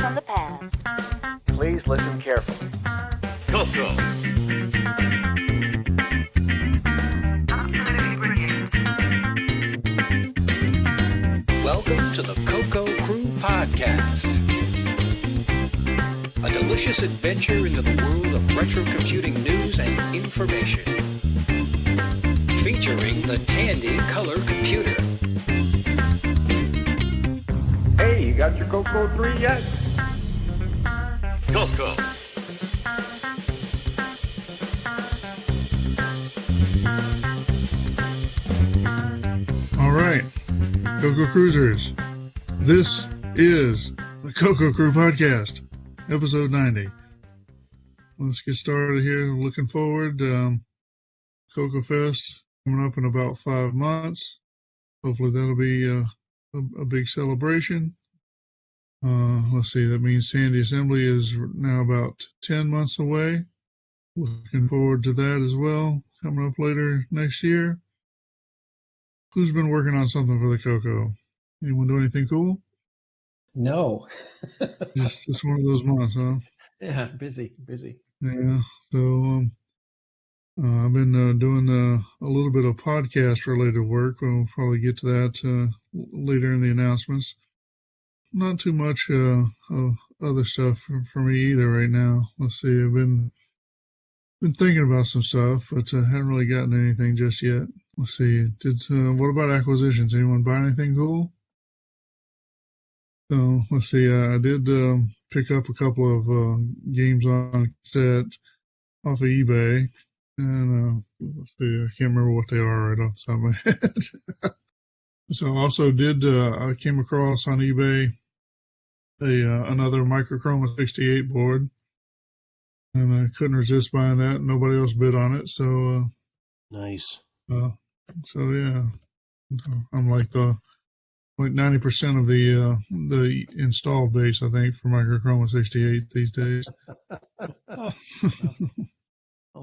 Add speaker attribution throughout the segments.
Speaker 1: from the past.
Speaker 2: Please listen carefully.
Speaker 3: CoCo.
Speaker 4: Welcome to the CoCo Crew Podcast. A delicious adventure into the world of retro computing news and information. Featuring the Tandy Color Computer.
Speaker 2: Hey, you got your CoCo 3 yet?
Speaker 3: CoCo.
Speaker 5: All right, CoCo Cruisers. This is the CoCo Crew Podcast, episode 90. Let's get started here. Looking forward. CoCo Fest coming up in about 5 months. Hopefully that'll be a big celebration. Let's see, that means Tandy Assembly is now about 10 months away. Looking forward to that as well, coming up later next year. Who's been working on something for the CoCo? Anyone do anything cool?
Speaker 6: No.
Speaker 5: Just one of those months, huh?
Speaker 6: Yeah, busy.
Speaker 5: Yeah, so I've been doing a little bit of podcast-related work. We'll probably get to that later in the announcements. Not too much other stuff for me either right now. Let's see, I've been thinking about some stuff, but haven't really gotten anything just yet. Let's see, what about acquisitions? Anyone buy anything cool? So, let's see, I did pick up a couple of games on set off of eBay. And let's see, I can't remember what they are right off the top of my head. So I also I came across on eBay another Microchroma 68 board, and I couldn't resist buying that. Nobody else bid on it, so
Speaker 4: Nice.
Speaker 5: So yeah, I'm like 90% of the installed base, I think, for Microchroma 68 these days.
Speaker 6: Well,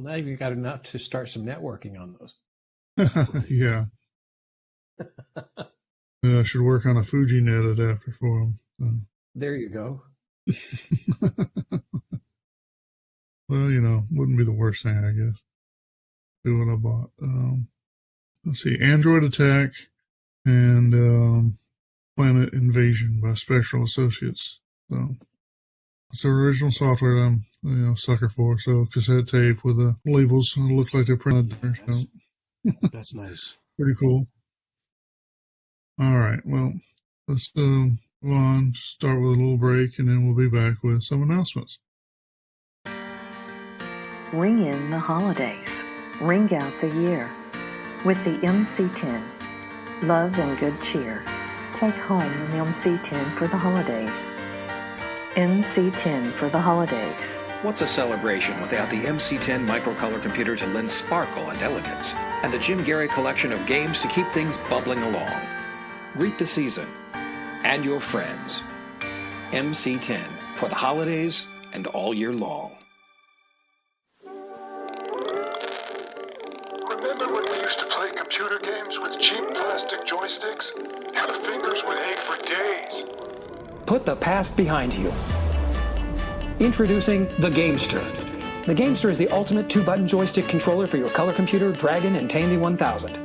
Speaker 6: now you've got enough to start some networking on those.
Speaker 5: Yeah. I should work on a FujiNet adapter for them. So.
Speaker 6: There you go.
Speaker 5: Well, wouldn't be the worst thing, I guess. Do what I bought. Let's see, Android Attack and Planet Invasion by Spectral Associates. So it's the original software I'm a sucker for. So cassette tape with the labels look like they're printed there. So.
Speaker 4: That's nice.
Speaker 5: Pretty cool. All right, well, let's move on, start with a little break, and then we'll be back with some announcements.
Speaker 7: Ring in the holidays. Ring out the year. With the MC10. Love and good cheer. Take home an MC10 for the holidays. MC10 for the holidays.
Speaker 4: What's a celebration without the MC10 microcolor computer to lend sparkle and elegance, and the Jim Gary collection of games to keep things bubbling along? Greet the season and your friends. MC10 for the holidays and all year long.
Speaker 8: Remember when we used to play computer games with cheap plastic joysticks? Our fingers would ache for days.
Speaker 9: Put the past behind you. Introducing the Gamester. The Gamester is the ultimate 2-button joystick controller for your color computer, Dragon, and Tandy 1000.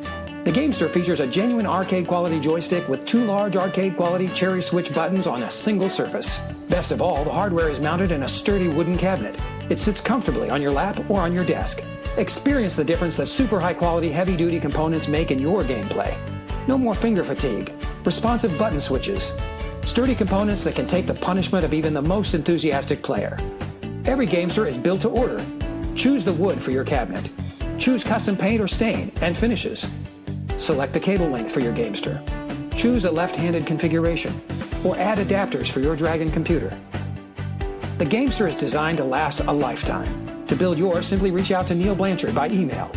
Speaker 9: The Gamester features a genuine arcade-quality joystick with 2 large arcade-quality cherry switch buttons on a single surface. Best of all, the hardware is mounted in a sturdy wooden cabinet. It sits comfortably on your lap or on your desk. Experience the difference that super high-quality, heavy-duty components make in your gameplay. No more finger fatigue. Responsive button switches. Sturdy components that can take the punishment of even the most enthusiastic player. Every Gamester is built to order. Choose the wood for your cabinet. Choose custom paint or stain and finishes. Select the cable length for your Gamester. Choose a left-handed configuration, or add adapters for your Dragon computer. The Gamester is designed to last a lifetime. To build yours, simply reach out to Neil Blanchard by email.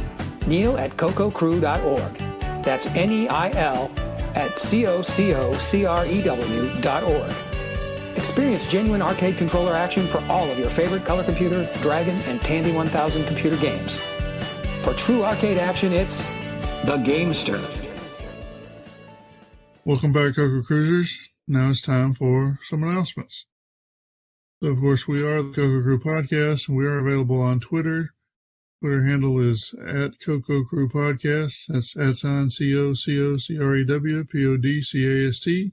Speaker 9: Neil@CoCoCrew.org. That's NEIL@CoCoCrew.org. Experience genuine arcade controller action for all of your favorite color computer, Dragon, and Tandy 1000 computer games. For true arcade action, it's the Gamester.
Speaker 5: Welcome back, CoCo Cruisers. Now it's time for some announcements. So, of course, we are the CoCo Crew Podcast, and we are available on Twitter. Twitter handle is at CoCo Crew Podcast. That's @ CoCoCrew Podcast.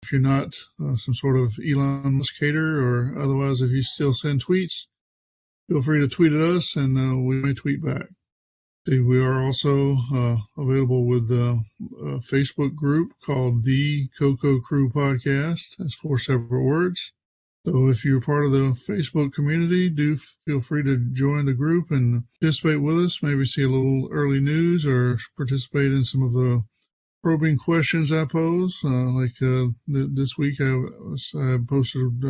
Speaker 5: If you're not some sort of Elon Musk hater, or otherwise, if you still send tweets, feel free to tweet at us, and we may tweet back. We are also available with a Facebook group called the CoCo Crew Podcast. That's 4 separate words. So if you're part of the Facebook community, do feel free to join the group and participate with us. Maybe see a little early news or participate in some of the probing questions I pose. This week I posted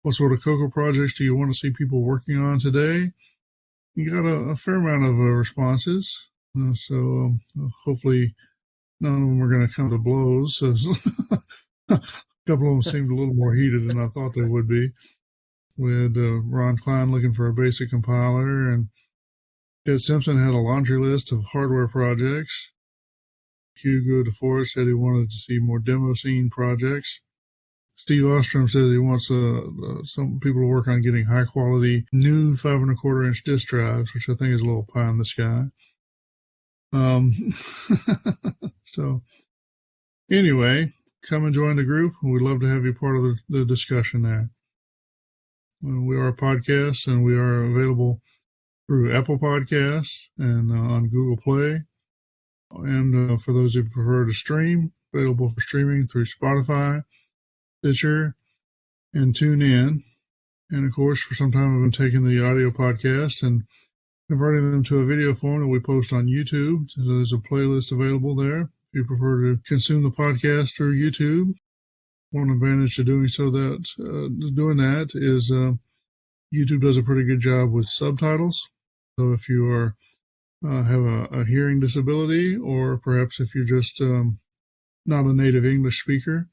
Speaker 5: what sort of CoCo projects do you want to see people working on today? You got a fair amount of responses. So hopefully none of them are going to come to blows. So a couple of them seemed a little more heated than I thought they would be. We had Ron Klein looking for a basic compiler, and Ted Simpson had a laundry list of hardware projects. Hugo DeForest said he wanted to see more demo scene projects. Steve Ostrom says he wants some people to work on getting high-quality new 5 1/4-inch disk drives, which I think is a little pie in the sky. So, anyway, come and join the group. We'd love to have you part of the discussion there. We are a podcast, and we are available through Apple Podcasts and on Google Play. And for those who prefer to stream, available for streaming through Spotify, Stitcher, and TuneIn. And of course, for some time I've been taking the audio podcast and converting them to a video form that we post on YouTube. So there's a playlist available there if you prefer to consume the podcast through YouTube. One advantage to doing that is YouTube does a pretty good job with subtitles. So if you have a hearing disability, or perhaps if you're just not a native English speaker,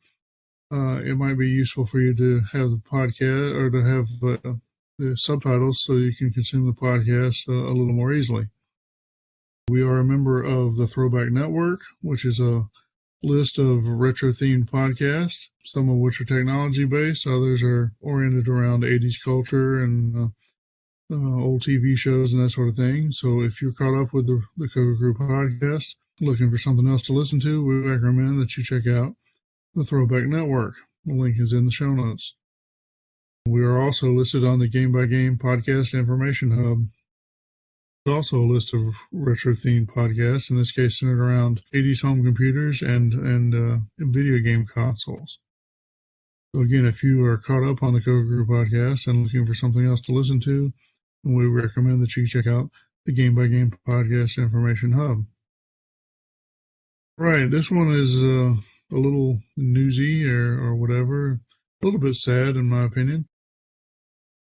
Speaker 5: it might be useful for you to have the podcast or to have the subtitles so you can consume the podcast a little more easily. We are a member of the Throwback Network, which is a list of retro-themed podcasts, some of which are technology-based, others are oriented around 80s culture and old TV shows and that sort of thing. So if you're caught up with the CoCo Crew Podcast, looking for something else to listen to, we recommend that you check out the Throwback Network. The link is in the show notes. We are also listed on the Game by Game Podcast Information Hub. There's also a list of retro-themed podcasts, in this case centered around 80s home computers and video game consoles. So again, if you are caught up on the CoCo Crew Podcast and looking for something else to listen to, we recommend that you check out the Game by Game Podcast Information Hub. Right, this one is a little newsy or whatever, a little bit sad in my opinion.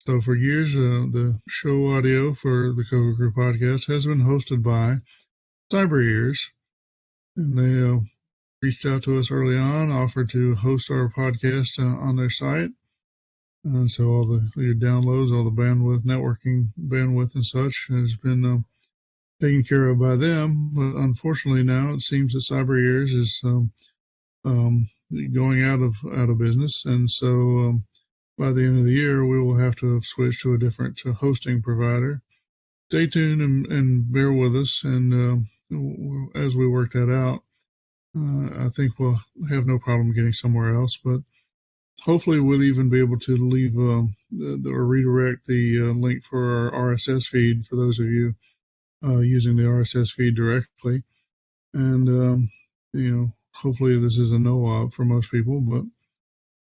Speaker 5: So for years, the show audio for the CoCo Crew Podcast has been hosted by Cyber Ears, and they reached out to us early on, offered to host our podcast on their site. And so all your downloads, all the bandwidth, networking bandwidth and such has been taken care of by them. But unfortunately now it seems that Cyber Ears is going out of business. And so by the end of the year, we will have to switch to a different hosting provider. Stay tuned and bear with us. And as we work that out, I think we'll have no problem getting somewhere else. But hopefully we'll even be able to leave or redirect the link for our RSS feed for those of you using the RSS feed directly. And, hopefully this is a no-op for most people, but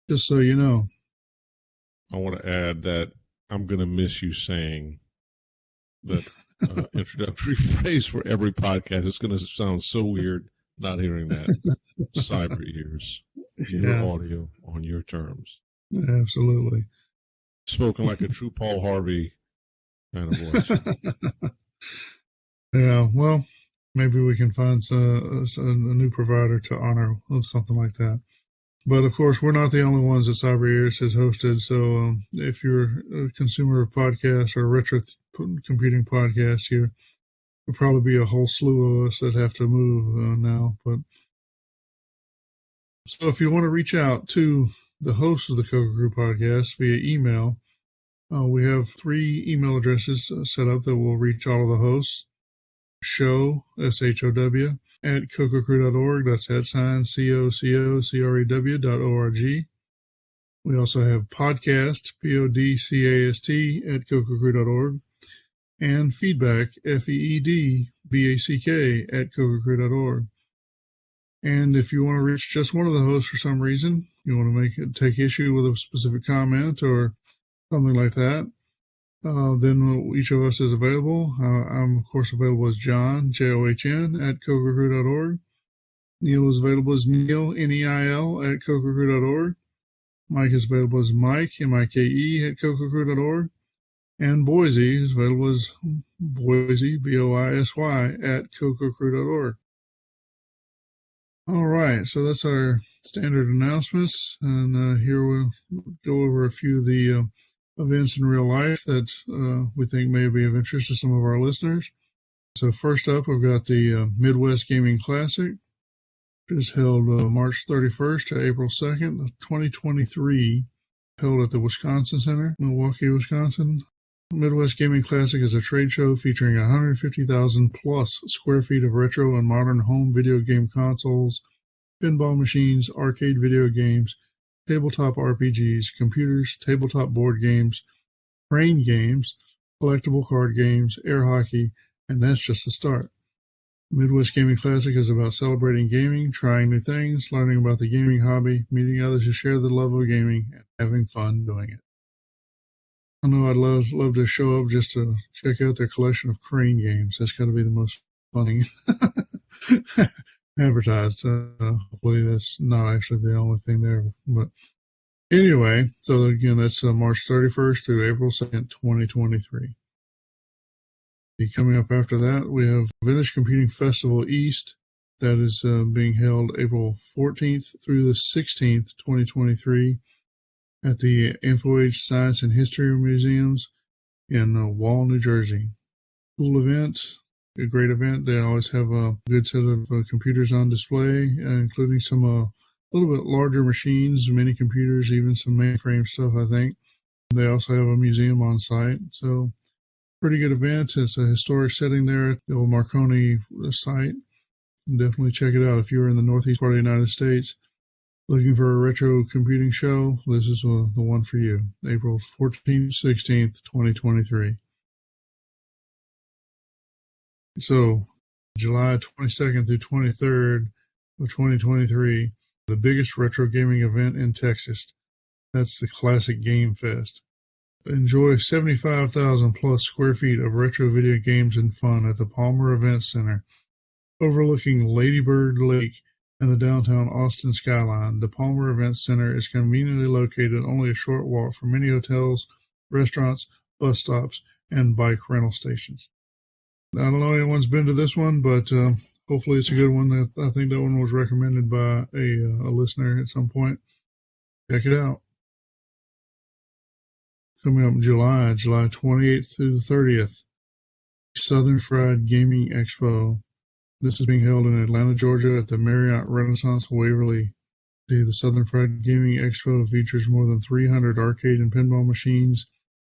Speaker 5: just so you know.
Speaker 1: I want to add that I'm going to miss you saying that introductory phrase for every podcast. It's going to sound so weird not hearing that. Cyber Ears. Your audio on your terms.
Speaker 5: Absolutely.
Speaker 1: Spoken like a true Paul Harvey kind of voice.
Speaker 5: Yeah, well, maybe we can find a new provider to honor something like that. But, of course, we're not the only ones that Cyber Ears has hosted. So if you're a consumer of podcasts or retro computing podcasts, there'll probably be a whole slew of us that have to move now. But so if you want to reach out to the host of the CoCo Crew Podcast via email. We have 3 email addresses set up that will reach all of the hosts. Show, SHOW, at CoCoCrew.org. That's @CoCoCrew.org. We also have podcast, PODCAST, at CoCoCrew.org. And feedback, FEEDBACK, at CoCoCrew.org. And if you want to reach just one of the hosts for some reason, you want to take issue with a specific comment or something like that, then each of us is available. I'm, of course, available as John, JOHN, at CoCoCrew.org. Neil is available as Neil, NEIL, at CoCoCrew.org. Mike is available as Mike, MIKE, at CoCoCrew.org. And Boise is available as Boise, BOISY, at CoCoCrew.org. All right, so that's our standard announcements, and here we'll go over a few of the events in real life that we think may be of interest to some of our listeners. So first up, we've got the Midwest Gaming Classic, which is held March 31st to April 2nd of 2023, held at the Wisconsin Center, Milwaukee, Wisconsin. Midwest Gaming Classic is a trade show featuring 150,000 plus square feet of retro and modern home video game consoles, pinball machines, arcade video games, tabletop RPGs, computers, tabletop board games, crane games, collectible card games, air hockey, and that's just the start. Midwest Gaming Classic is about celebrating gaming, trying new things, learning about the gaming hobby, meeting others who share the love of gaming, and having fun doing it. I know I'd love to show up just to check out their collection of crane games. That's got to be the most funny advertised. Hopefully that's not actually the only thing there. But anyway, so again, that's March 31st to April 2nd, 2023. Coming up after that, we have Vintage Computing Festival East. That is being held April 14th through the 16th, 2023. At the InfoAge Science and History Museums in Wall, New Jersey. Cool event, a great event. They always have a good set of computers on display, including some a little bit larger machines, mini computers, even some mainframe stuff, I think. They also have a museum on site. So, pretty good event. It's a historic setting there at the old Marconi site. Definitely check it out if you're in the northeast part of the United States. Looking for a retro computing show? This is the one for you. April 14th, 16th, 2023. So, July 22nd through 23rd of 2023, the biggest retro gaming event in Texas. That's the Classic Game Fest. Enjoy 75,000 plus square feet of retro video games and fun at the Palmer Event Center, overlooking Lady Bird Lake and the downtown Austin skyline. The Palmer Event Center is conveniently located only a short walk from many hotels, restaurants, bus stops, and bike rental stations. I don't know if anyone's been to this one, but hopefully it's a good one. I think that one was recommended by a listener at some point. Check it out. Coming up in July 28th through the 30th, Southern Fried Gaming Expo. This is being held in Atlanta, Georgia at the Marriott Renaissance Waverly. The Southern Fried Gaming Expo features more than 300 arcade and pinball machines,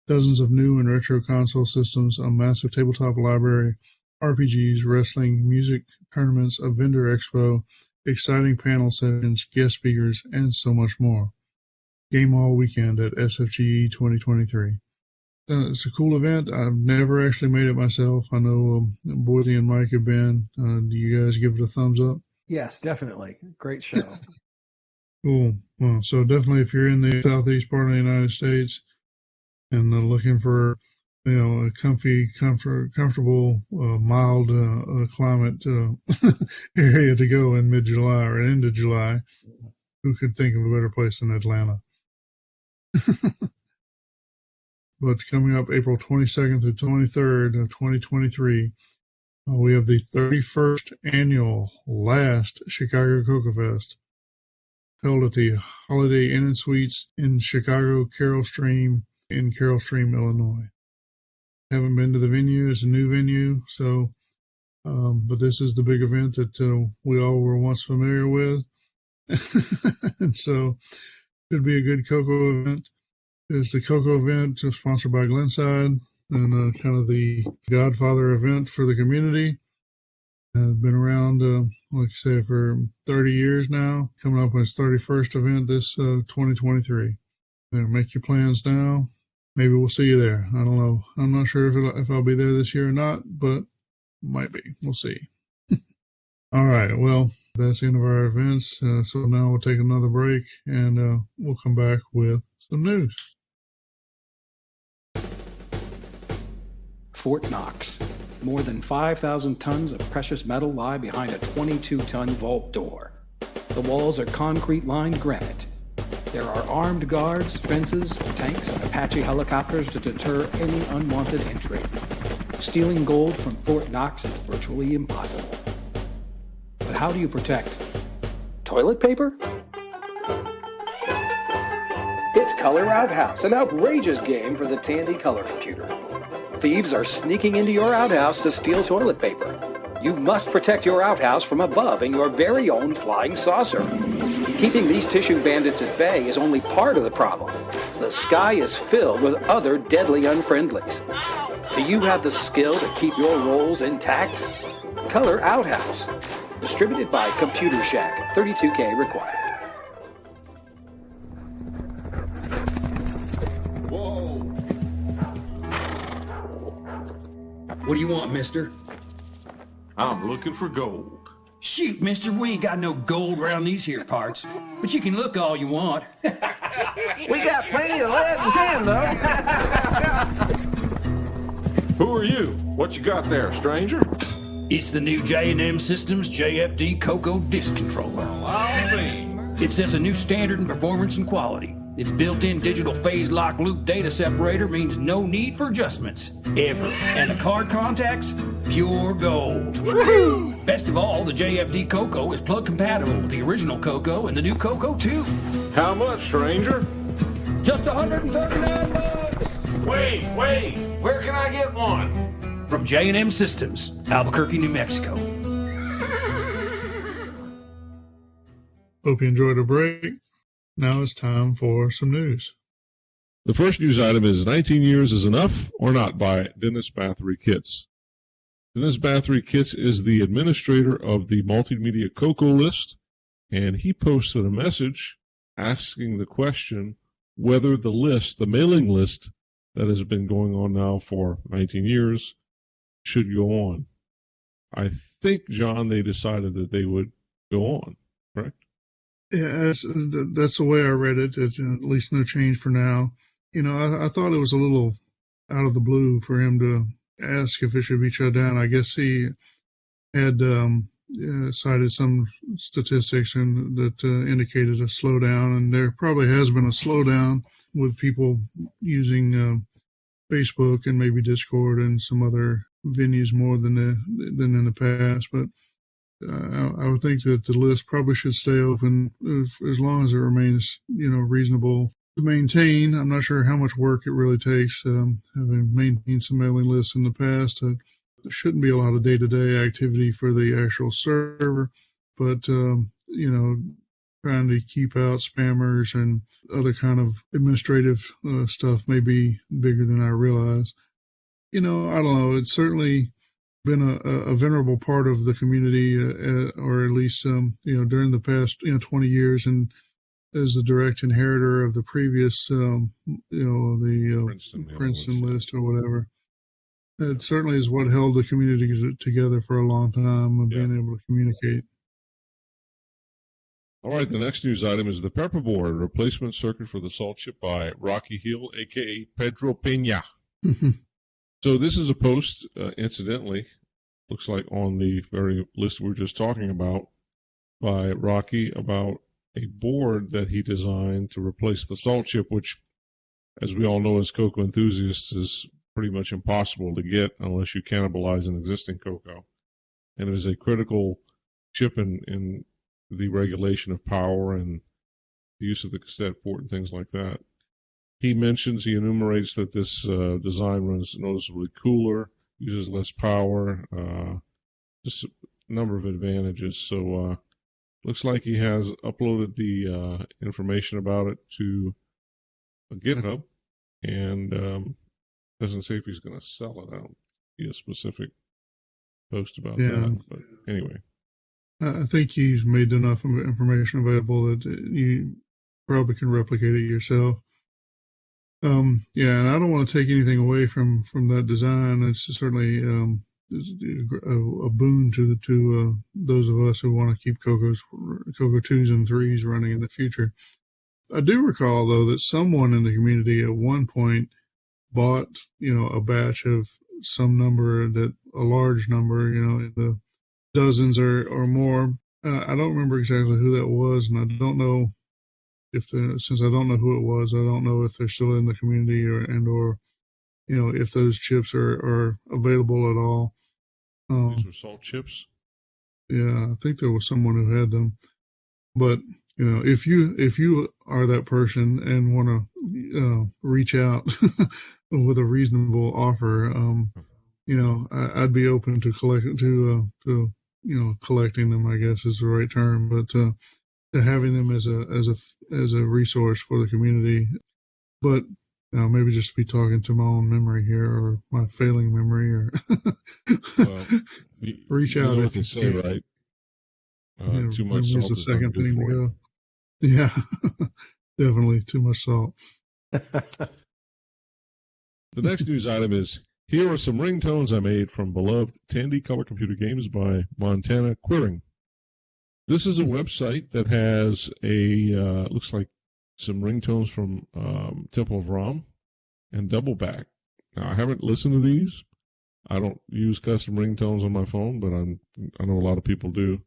Speaker 5: dozens of new and retro console systems, a massive tabletop library, RPGs, wrestling, music, tournaments, a vendor expo, exciting panel sessions, guest speakers, and so much more. Game all weekend at SFGE 2023. It's a cool event. I've never actually made it myself. I know Boydie and Mike have been. Do you guys give it a thumbs up?
Speaker 6: Yes, definitely. Great show.
Speaker 5: Cool. Well, so definitely if you're in the southeast part of the United States and looking for, a comfortable, mild climate area to go in mid-July or into July, who could think of a better place than Atlanta? But coming up April 22nd through 23rd of 2023, we have the 31st annual last Chicago CoCo Fest, held at the Holiday Inn and Suites in Chicago, Carroll Stream, in Carroll Stream, Illinois. Haven't been to the venue. It's a new venue, so but this is the big event that we all were once familiar with. And so Should be a good CoCo event. It's the CoCo event sponsored by Glenside and kind of the Godfather event for the community. Been around, like I say, for 30 years now. Coming up on its 31st event this 2023. Make your plans now. Maybe we'll see you there. I don't know. I'm not sure if I'll be there this year or not, but might be. We'll see. All right. Well, that's the end of our events. So now we'll take another break and we'll come back with some news.
Speaker 9: Fort Knox. More than 5,000 tons of precious metal lie behind a 22-ton vault door. The walls are concrete-lined granite. There are armed guards, fences, tanks, and Apache helicopters to deter any unwanted entry. Stealing gold from Fort Knox is virtually impossible. But how do you protect? Toilet paper? It's Color Outhouse, an outrageous game for the Tandy color computer. Thieves are sneaking into your outhouse to steal toilet paper. You must protect your outhouse from above in your very own flying saucer. Keeping these tissue bandits at bay is only part of the problem. The sky is filled with other deadly unfriendlies. Do you have the skill to keep your rolls intact? Color Outhouse. Distributed by Computer Shack. 32K required.
Speaker 3: Whoa!
Speaker 10: What do you want, mister?
Speaker 3: I'm looking for gold.
Speaker 10: Shoot, mister, we ain't got no gold around these here parts. But you can look all you want.
Speaker 2: We got plenty of lead and tin, though.
Speaker 3: Who are you? What you got there, stranger?
Speaker 10: It's the new J&M Systems JFD CoCo Disk Controller. It sets a new standard in performance and quality. Its built-in digital phase lock loop data separator means no need for adjustments, ever. And the card contacts? Pure gold. Woo-hoo! Best of all, the JFD CoCo is plug compatible with the original CoCo and the new CoCo 2.
Speaker 3: How much, stranger?
Speaker 10: Just $139.
Speaker 3: Wait, where can I get one?
Speaker 10: From J&M Systems, Albuquerque, New Mexico.
Speaker 5: Hope you enjoyed the break. Now it's time for some news.
Speaker 1: The first news item is 19 Years is Enough or Not by Dennis Bathory Kitts. Dennis Bathory Kitts is the administrator of the multimedia CoCo list, and he posted a message asking the question whether the list, the mailing list that has been going on now for 19 years, should go on. I think, John, they decided that they would go on, correct?
Speaker 5: Yeah, that's the way I read it. It's at least no change for now. You know, I thought it was a little out of the blue for him to ask if it should be shut down. I guess he had cited some statistics that indicated a slowdown, and there probably has been a slowdown with people using Facebook and maybe Discord and some other venues more than in the past. But I would think that the list probably should stay open as long as it remains, reasonable to maintain. I'm not sure how much work it really takes, having maintained some mailing lists in the past. There shouldn't be a lot of day-to-day activity for the actual server, but, trying to keep out spammers and other kind of administrative stuff may be bigger than I realize. I don't know. It's certainly been a venerable part of the community, or at least, during the past, 20 years, and as the direct inheritor of the previous, the Princeton list or whatever. It certainly is what held the community together for a long time, of being able to communicate.
Speaker 1: All right, the next news item is the Pepper Board replacement circuit for the salt chip by Rocky Hill, a.k.a. Pedro Peña. So this is a post, incidentally, looks like on the very list we were just talking about, by Rocky about a board that he designed to replace the salt chip, which, as we all know as CoCo enthusiasts, is pretty much impossible to get unless you cannibalize an existing CoCo. And it is a critical chip in the regulation of power and the use of the cassette port and things like that. He enumerates that this design runs noticeably cooler, uses less power, just a number of advantages. So looks like he has uploaded the information about it to GitHub, and doesn't say if he's going to sell it. I don't see a specific post about that. But anyway.
Speaker 5: I think he's made enough information available that you probably can replicate it yourself. And I don't want to take anything away from that design. It's certainly a boon to those of us who want to keep CoCo 2s and 3s running in the future. I do recall, though, that someone in the community at one point bought, a batch of some number, a large number, in the dozens or more. I don't remember exactly who that was, and I don't know since I don't know who it was, I don't know if they're still in the community or if those chips are available at all.
Speaker 1: These were salt chips?
Speaker 5: Yeah, I think there was someone who had them. But, if you are that person and want to reach out with a reasonable offer, I'd be open to collecting them, I guess is the right term, but to having them as a resource for the community. But maybe just be talking to my own memory here, or my failing memory, or reach out if you
Speaker 1: say, right? Too much salt
Speaker 5: is the second thing to go.
Speaker 1: it.
Speaker 5: Yeah, definitely too much salt.
Speaker 1: The next news item is, here are some ringtones I made from beloved Tandy Color Computer Games by Montana Queering. This is a website that has looks like some ringtones from Temple of Ram and Doubleback. Now, I haven't listened to these. I don't use custom ringtones on my phone, but I know a lot of people do.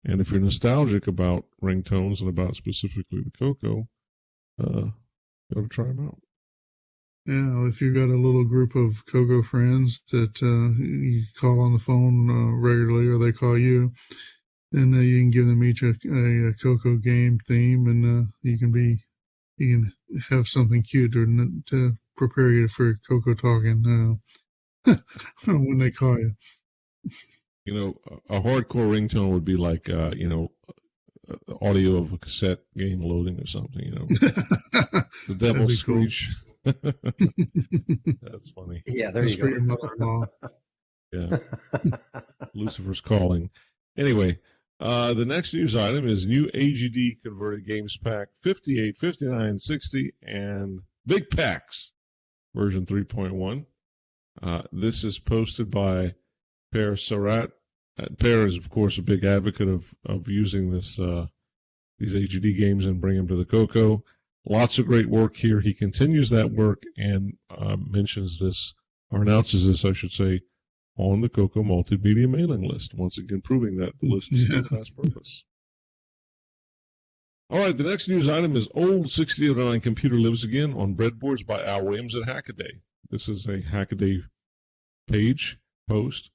Speaker 1: And if you're nostalgic about ringtones and about specifically the CoCo, you ought to try them out.
Speaker 5: Yeah, if you've got a little group of CoCo friends that you call on the phone regularly, or they call you, then you can give them each a CoCo game theme, and you can have something cute to prepare you for CoCo talking when they call you.
Speaker 1: A hardcore ringtone would be like, audio of a cassette game loading or something, The Devil's Screech. Cool. That's funny.
Speaker 6: Yeah, there you go.
Speaker 5: For your mother-in-law.
Speaker 1: Yeah. Lucifer's Calling. Anyway, the next news item is new AGD converted games pack 58, 59, 60, and Big Packs version 3.1. This is posted by Per Surratt. Per is, of course, a big advocate of using these AGD games and bring them to the CoCo. Lots of great work here. He continues that work and mentions this, or announces this, I should say, on the CoCo multimedia mailing list. Once again, proving that the list is still past purpose. All right, the next news item is Old 6009 Computer Lives Again on Breadboards by Al Williams at Hackaday. This is a Hackaday page post.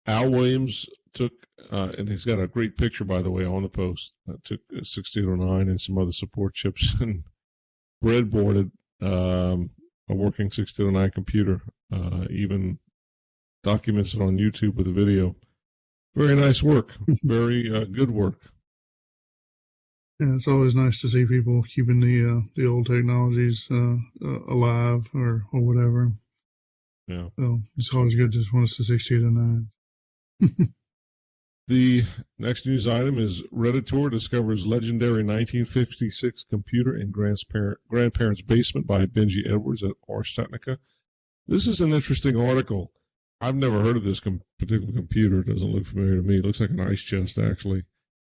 Speaker 1: Al Williams took, and he's got a great picture, by the way, on the post, took 6009 and some other support chips and breadboarded a working 6009 computer, even documents it on YouTube with a video. Very nice work. Very good work.
Speaker 5: Yeah, it's always nice to see people keeping the old technologies alive or whatever.
Speaker 1: Yeah.
Speaker 5: So it's always good to want us to 6009.
Speaker 1: The next news item is Redditor discovers legendary 1956 computer in grandparents' basement by Benji Edwards at Ars Technica. This is an interesting article. I've never heard of this particular computer. It doesn't look familiar to me. It looks like an ice chest, actually.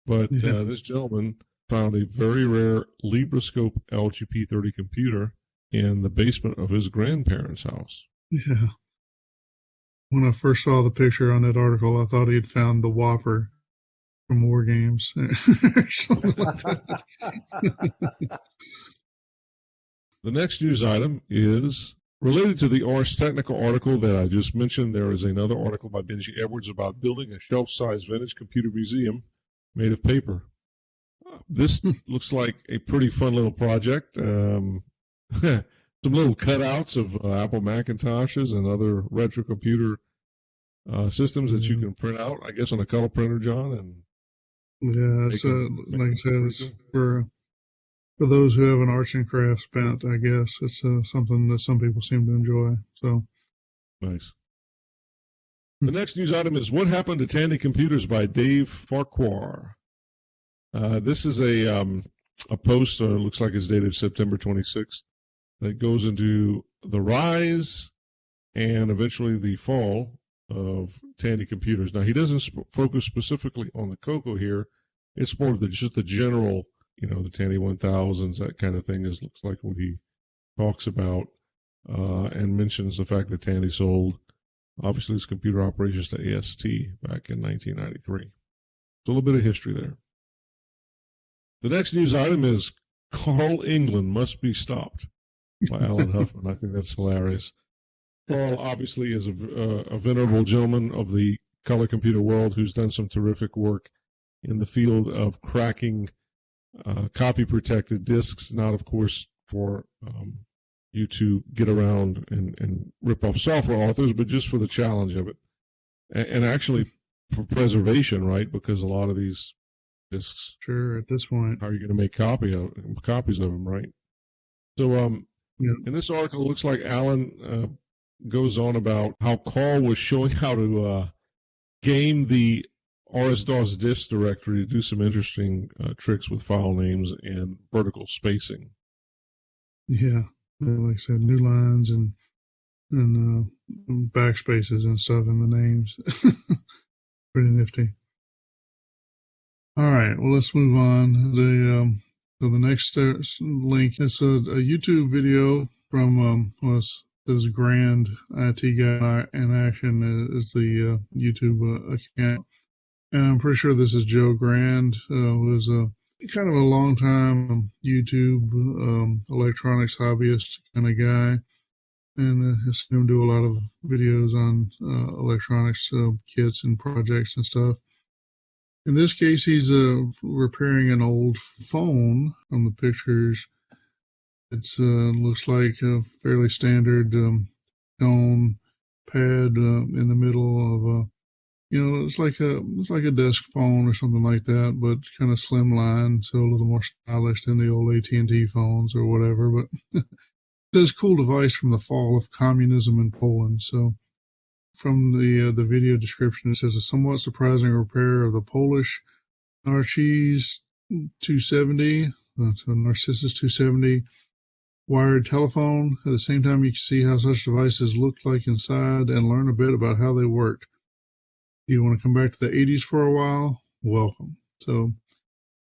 Speaker 1: But this gentleman found a very rare LibraScope LGP30 computer in the basement of his grandparents' house.
Speaker 5: Yeah. When I first saw the picture on that article, I thought he had found the Whopper from War Games. Something like that.
Speaker 1: The next news item is related to the Ars Technica article that I just mentioned. There is another article by Benji Edwards about building a shelf-sized vintage computer museum made of paper. This looks like a pretty fun little project. Some little cutouts of Apple Macintoshes and other retro computer systems that you can print out, I guess, on a color printer, John, and
Speaker 5: Yeah, it's like I said, it's for those who have an arts and crafts bent, I guess. It's something that some people seem to enjoy. So
Speaker 1: nice. The next news item is What Happened to Tandy Computers by Dave Farquhar. This is a post, looks like it's dated September 26th, that goes into the rise and eventually the fall of Tandy Computers. Now, he doesn't focus specifically on the CoCo here. It's more of just the general, the Tandy 1000s, that kind of thing, looks like what he talks about, and mentions the fact that Tandy sold, obviously, its computer operations to AST back in 1993. So a little bit of history there. The next news item is Carl England Must Be Stopped by Alan Huffman. I think that's hilarious. Carl obviously is a venerable gentleman of the color computer world who's done some terrific work in the field of cracking copy-protected disks, not, of course, for you to get around and rip off software authors, but just for the challenge of it. And actually for preservation, right? Because a lot of these disks,
Speaker 5: sure, at this point,
Speaker 1: how are you going to make copies of them, right? So in this article, it looks like Alan goes on about how Carl was showing how to game the RS-DOS disk directory to do some interesting tricks with file names and vertical spacing.
Speaker 5: Yeah, like I said, new lines and backspaces and stuff in the names. Pretty nifty. All right, well, let's move on. So the next link is a YouTube video from this Grand IT Guy in Action is the YouTube account. And I'm pretty sure this is Joe Grand, who is a kind of a long-time YouTube electronics hobbyist kind of guy. And I've seen him do a lot of videos on electronics kits and projects and stuff. In this case, he's repairing an old phone from the pictures. It looks like a fairly standard tone pad in the middle of it's like a desk phone or something like that, but kind of slimline, so a little more stylish than the old AT&T phones or whatever. But it says cool device from the fall of communism in Poland. So from the video description, it says a somewhat surprising repair of the Polish Narcissus 270, that's a Narcissus 270 wired telephone. At the same time, you can see how such devices looked like inside and learn a bit about how they worked. You want to come back to the 80s for a while? Welcome. So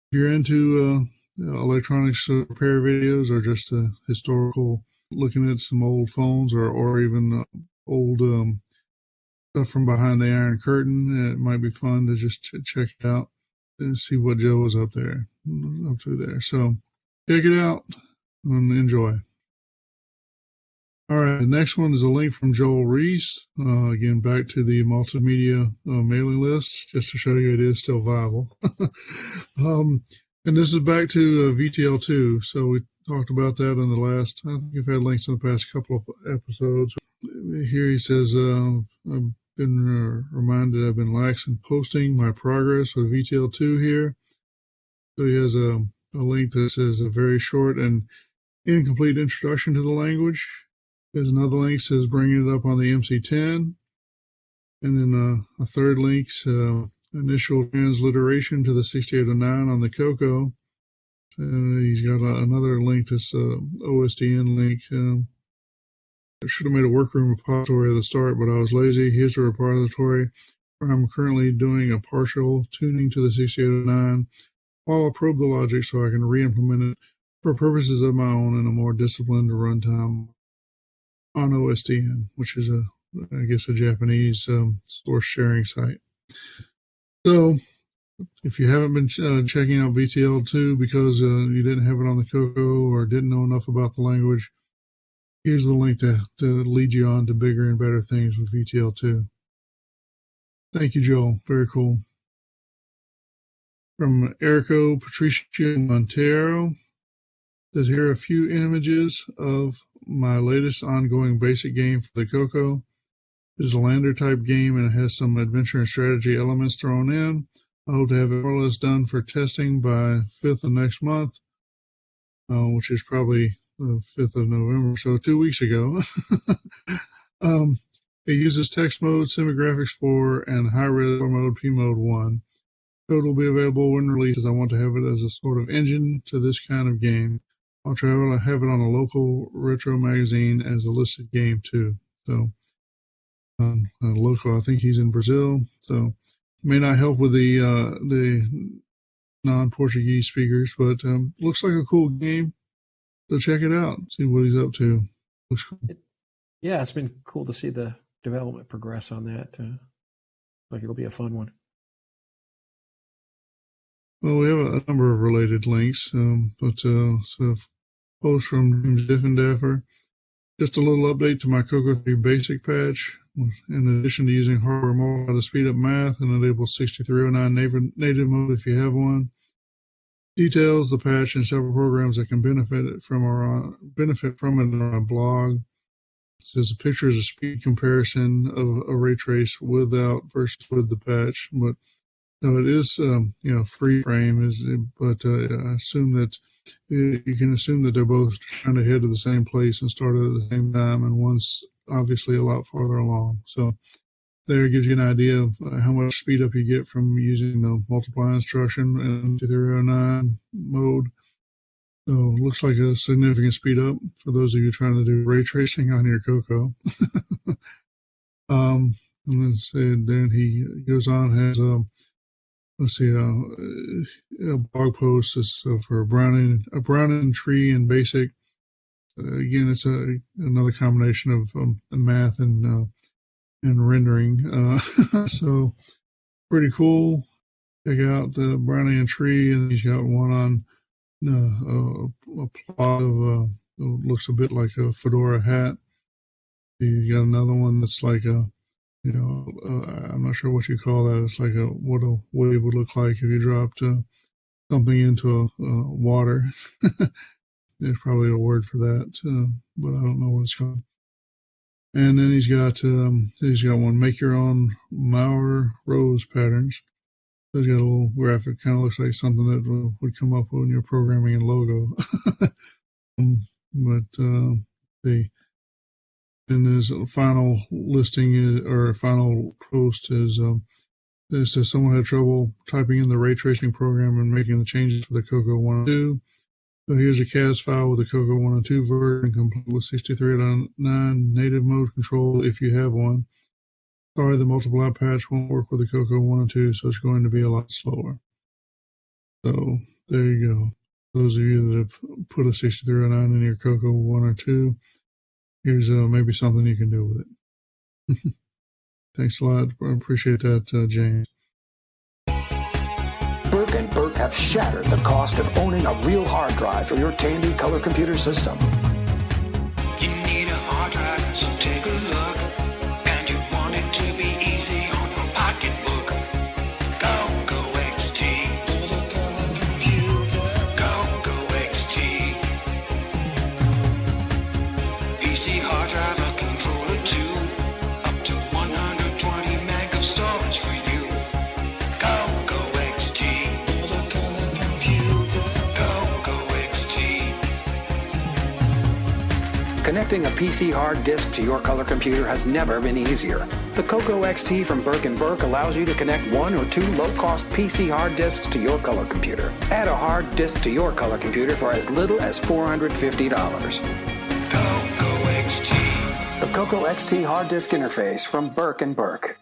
Speaker 5: if you're into electronics repair videos or just historical, looking at some old phones or even old stuff from behind the Iron Curtain, it might be fun to just check it out and see what Joe was up to there. So check it out and enjoy. All right, the next one is a link from Joel Reese. Again, back to the multimedia mailing list, just to show you it is still viable. And this is back to VTL2. So we talked about that in the last, I think we've had links in the past couple of episodes. Here he says, I've been reminded I've been lax in posting my progress with VTL2 here. So he has a link that says a very short and incomplete introduction to the language. There's another link that says bringing it up on the MC10. And then a third link, initial transliteration to the 6809 on the CoCo. He's got another link, this OSDN link. I should have made a workroom repository at the start, but I was lazy. Here's a repository where I'm currently doing a partial tuning to the 6809 while I probe the logic so I can re-implement it for purposes of my own in a more disciplined runtime on OSDN, which is I guess a Japanese source sharing site. So if you haven't been checking out VTL2 because you didn't have it on the CoCo or didn't know enough about the language, here's the link to lead you on to bigger and better things with VTL2. Thank you, Joel. Very cool. From Erico Patricio Montero, says here are a few images of my latest ongoing basic game for the CoCo. It is a lander type game and it has some adventure and strategy elements thrown in. I hope to have it more or less done for testing by 5th of next month, which is probably the 5th of November, so 2 weeks ago. It uses text mode, semi-graphics 4, and high-res mode, P-mode 1. Code will be available when released, as I want to have it as a sort of engine to this kind of game. I'll try to have it on a local retro magazine as a listed game, too. So, local, I think he's in Brazil, so may not help with the non-Portuguese speakers, but looks like a cool game. So check it out, see what he's up to. Looks cool.
Speaker 6: Yeah, it's been cool to see the development progress on that. Like it'll be a fun one.
Speaker 5: Well, we have a number of related links, but so post from James Diffendafer. Just a little update to my CoCo 3 basic patch. In addition to using hardware mobile to speed up math and enable 6309 native mode if you have one. Details the patch and several programs that can benefit from it on our blog. It says the picture is a speed comparison of a ray trace without versus with the patch, but so it is free frame but I assume that you can assume that they're both trying to head to the same place and started at the same time, and one's obviously a lot farther along. So there gives you an idea of how much speed up you get from using the multiply instruction in 2309 mode. So it looks like a significant speed up for those of you trying to do ray tracing on your CoCo. And then he goes on, has a blog post for a Brownian tree and basic. Again, it's another combination of math and rendering. So pretty cool. Check out the Brownian tree, and he's got one on a plot of looks a bit like a fedora hat. You got another one that's like I'm not sure what you call that. It's like what a wave would look like if you dropped something into water. There's probably a word for that, but I don't know what it's called. And then he's got one, make your own Maurer rose patterns. So he's got a little graphic, kind of looks like something that would come up when you're programming a logo. And his final listing or final post is it says someone had trouble typing in the ray tracing program and making the changes for the CoCo 1 and 2. So here's a CAS file with the CoCo 1 and 2 version, complete with 6309 native mode control if you have one. Sorry, the multiply patch won't work with the CoCo 1 and 2, so it's going to be a lot slower. So there you go. Those of you that have put a 6309 in your CoCo 1 or 2, here's maybe something you can do with it. Thanks a lot. I appreciate that, James.
Speaker 9: Burke & Burke have shattered the cost of owning a real hard drive for your Tandy color computer system.
Speaker 11: You need a hard drive, so take a look. And you want it to be easy on your pocketbook. CoCo XT. CoCo XT. PC hard drive, a controller too. Up to 120 meg of storage for you. CoCo XT. CoCo XT.
Speaker 9: Connecting a PC hard disk to your color computer has never been easier. The CoCo XT from Burke & Burke allows you to connect one or two low-cost PC hard disks to your color computer. Add a hard disk to your color computer for as little as $450.
Speaker 11: CoCo XT.
Speaker 9: The CoCo XT hard disk interface from Burke & Burke.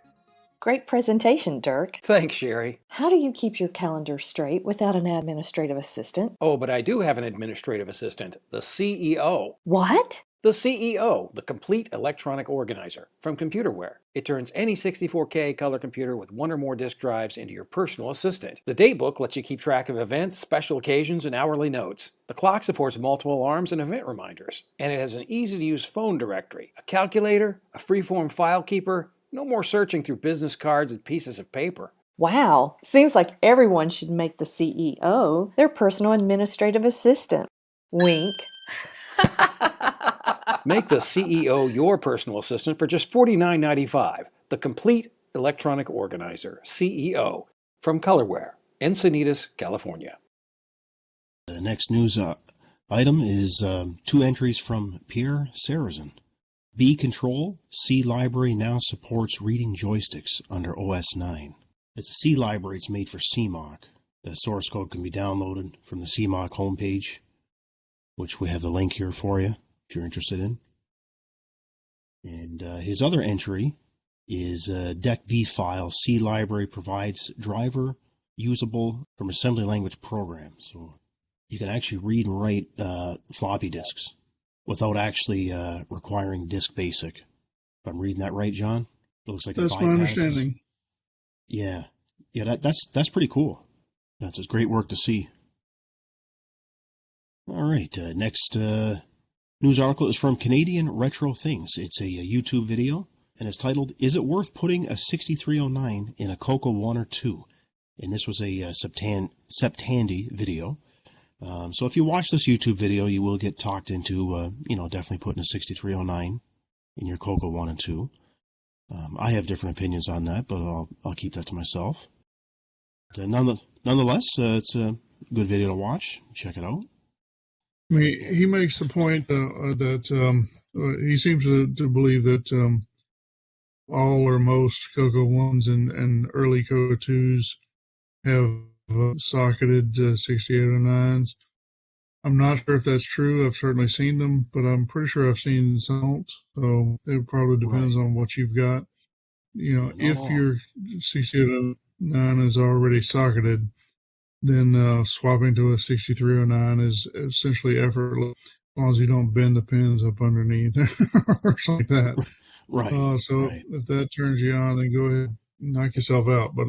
Speaker 7: Great presentation, Dirk.
Speaker 10: Thanks, Sherry.
Speaker 7: How do you keep your calendar straight without an administrative assistant?
Speaker 10: Oh, but I do have an administrative assistant, the CEO.
Speaker 7: What?
Speaker 10: The CEO, the Complete Electronic Organizer, from Computerware. It turns any 64K color computer with one or more disk drives into your personal assistant. The daybook lets you keep track of events, special occasions, and hourly notes. The clock supports multiple alarms and event reminders. And it has an easy-to-use phone directory, a calculator, a freeform file keeper. No more searching through business cards and pieces of paper.
Speaker 7: Wow. Seems like everyone should make the CEO their personal administrative assistant. Wink.
Speaker 10: Make the CEO your personal assistant for just $49.95. The Complete Electronic Organizer, CEO.
Speaker 9: from Colorware, Encinitas, California.
Speaker 12: The next news item is 2 entries from Pierre Sarrazin. B Control C library now supports reading joysticks under OS 9. It's a C library. It's made for CMOC. The source code can be downloaded from the CMOC homepage, which we have the link here for you if you're interested in. And his other entry is Deck B file. C library provides driver usable from assembly language program. So you can actually read and write floppy disks without actually requiring disk basic. If I'm reading that right, John? It looks like
Speaker 5: that's my understanding.
Speaker 12: Yeah. Yeah, that's pretty cool. That's a great work to see. All right, next news article is from Canadian Retro Things. It's a YouTube video, and it's titled, Is It Worth Putting a 6309 in a CoCo 1 or 2? And this was a Septandy video. So if you watch this YouTube video, you will get talked into, definitely putting a 6309 in your CoCo 1 and 2. I have different opinions on that, but I'll keep that to myself. But, nonetheless, it's a good video to watch. Check it out.
Speaker 5: I mean, he makes the point that he seems to believe that all or most CoCo 1s and early CoCo 2s have socketed 6809s. I'm not sure if that's true. I've certainly seen them, but I'm pretty sure I've seen some. So it probably depends on what you've got. If your 6809 is already socketed, then swapping to a 6309 is essentially effortless, as long as you don't bend the pins up underneath or something like that.
Speaker 12: Right.
Speaker 5: If that turns you on, then go ahead and knock yourself out. But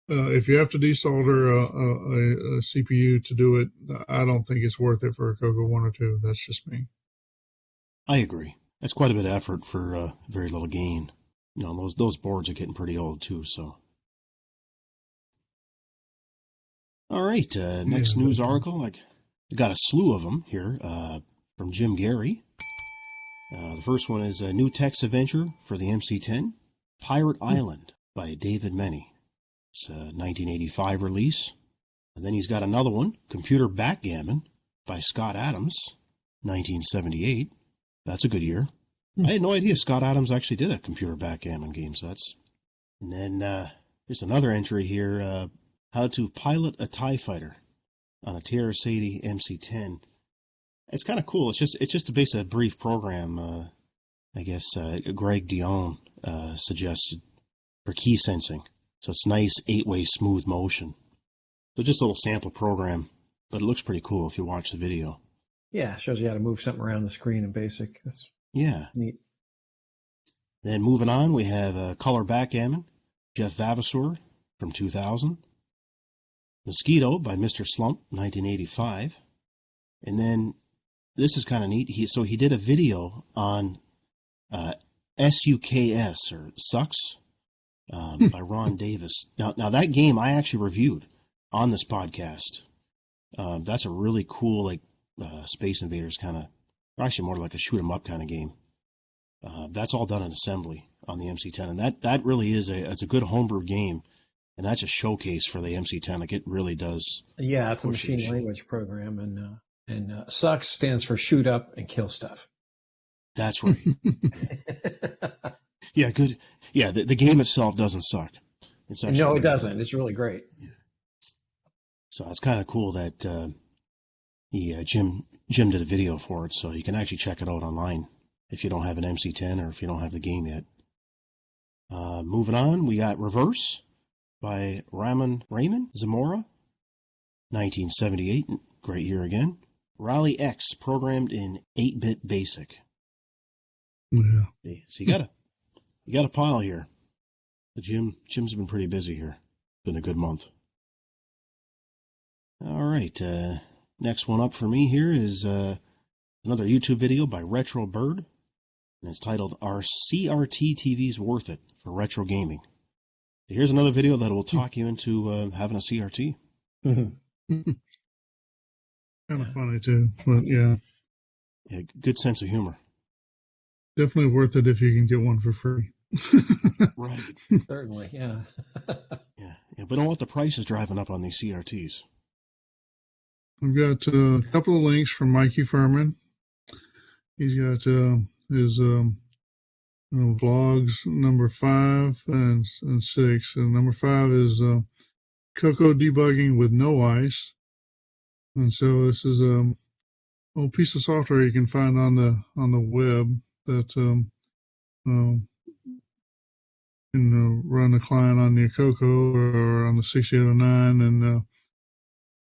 Speaker 5: if you have to desolder a CPU to do it, I don't think it's worth it for a CoCo 1 or 2. That's just me.
Speaker 12: I agree. That's quite a bit of effort for very little gain. Those boards are getting pretty old too, so. All right, next news article. I got a slew of them here from Jim Gary. The first one is a new text adventure for the MC10, Pirate Island by David Menny. It's a 1985 release. And then he's got another one, Computer Backgammon by Scott Adams, 1978. That's a good year. I had no idea Scott Adams actually did a computer backgammon game. And then there's another entry here, how to pilot a TIE fighter on a TRS-80 MC-10. It's kind of cool. It's just basically a brief program. I guess Greg Dion suggested for key sensing. So it's nice 8-way smooth motion. So just a little sample program, but it looks pretty cool if you watch the video.
Speaker 6: Yeah, it shows you how to move something around the screen in BASIC. That's neat.
Speaker 12: Then moving on, we have Color Backgammon, Jeff Vavasor from 2000. Mosquito by Mr. Slump, 1985. And then this is kind of neat. He did a video on SUKS, or Sucks, by Ron Davis. Now that game I actually reviewed on this podcast. That's a really cool, Space Invaders kind of, or actually more like a shoot 'em up kind of game. That's all done in assembly on the MC10, and that really is it's a good homebrew game, and that's a showcase for the MC10. Like, it really does.
Speaker 6: Yeah, it's a machine language program, and Sucks stands for shoot up and kill stuff.
Speaker 12: That's right. Yeah, good. Yeah, the game itself doesn't suck. It's actually
Speaker 6: no, it doesn't. It's really great.
Speaker 12: Yeah. So it's kind of cool that Jim did a video for it, so you can actually check it out online if you don't have an MC10 or if you don't have the game yet. Moving on, we got Reverse by Raymond Zamora, 1978. Great year again. Rally X, programmed in 8-bit BASIC.
Speaker 5: Yeah.
Speaker 12: So you got a pile here. Jim's been pretty busy here. Been a good month. All right. Next one up for me here is another YouTube video by Retro Bird, and it's titled, Are CRT TVs Worth It for Retro Gaming? Here's another video that will talk you into having a CRT.
Speaker 5: Kind of funny too, but yeah.
Speaker 12: Yeah, good sense of humor.
Speaker 5: Definitely worth it if you can get one for free.
Speaker 12: Right.
Speaker 6: Certainly, yeah.
Speaker 12: Yeah, but don't want the prices driving up on these CRTs.
Speaker 5: I've got a couple of links from Mikey Furman. He's got his vlogs number 5 and 6. And number 5 is CoCo debugging with no ice. And so this is a little piece of software you can find on the web that can run the client on your CoCo or on the 6809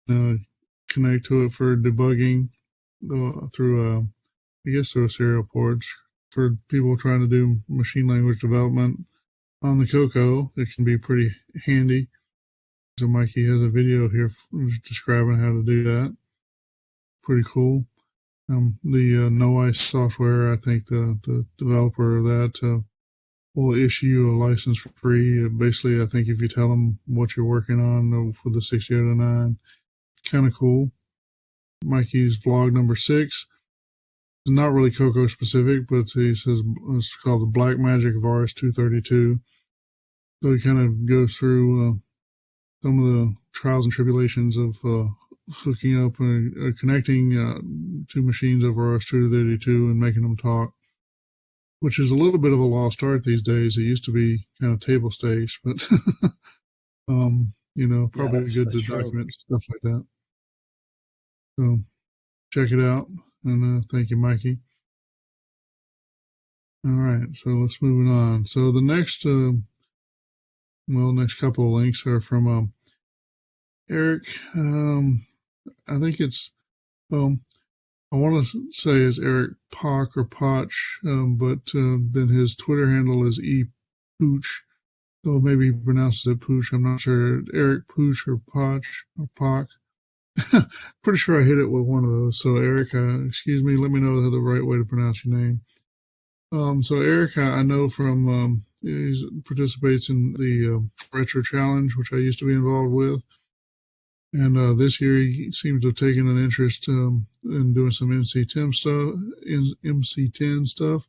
Speaker 5: and connect to it for debugging through I guess through a serial port for people trying to do machine language development on the CoCo. It can be pretty handy. So Mikey has a video here describing how to do that. Pretty cool. The No Ice software, I think the developer of that will issue you a license for free. Basically, I think if you tell them what you're working on for the 6809, kind of cool. Mikey's vlog number 6. It's not really CoCo specific, but he says it's called the Black Magic of RS-232. So he kind of goes through some of the trials and tribulations of hooking up and connecting two machines over RS-232 and making them talk, which is a little bit of a lost art these days. It used to be kind of table stakes, but probably good to document stuff like that. So check it out, and thank you, Mikey. All right, so let's move on. So the next next couple of links are from Eric. I think it's, I want to say it's Eric Poch or Poch, but then his Twitter handle is ePooch. So maybe he pronounces it Pooch. I'm not sure. Eric Pooch or Poch or Poch. Pretty sure I hit it with one of those. So Eric, excuse me, let me know the right way to pronounce your name. So Eric, I know from he participates in the Retro Challenge, which I used to be involved with. And this year he seems to have taken an interest in doing some MC10 stuff.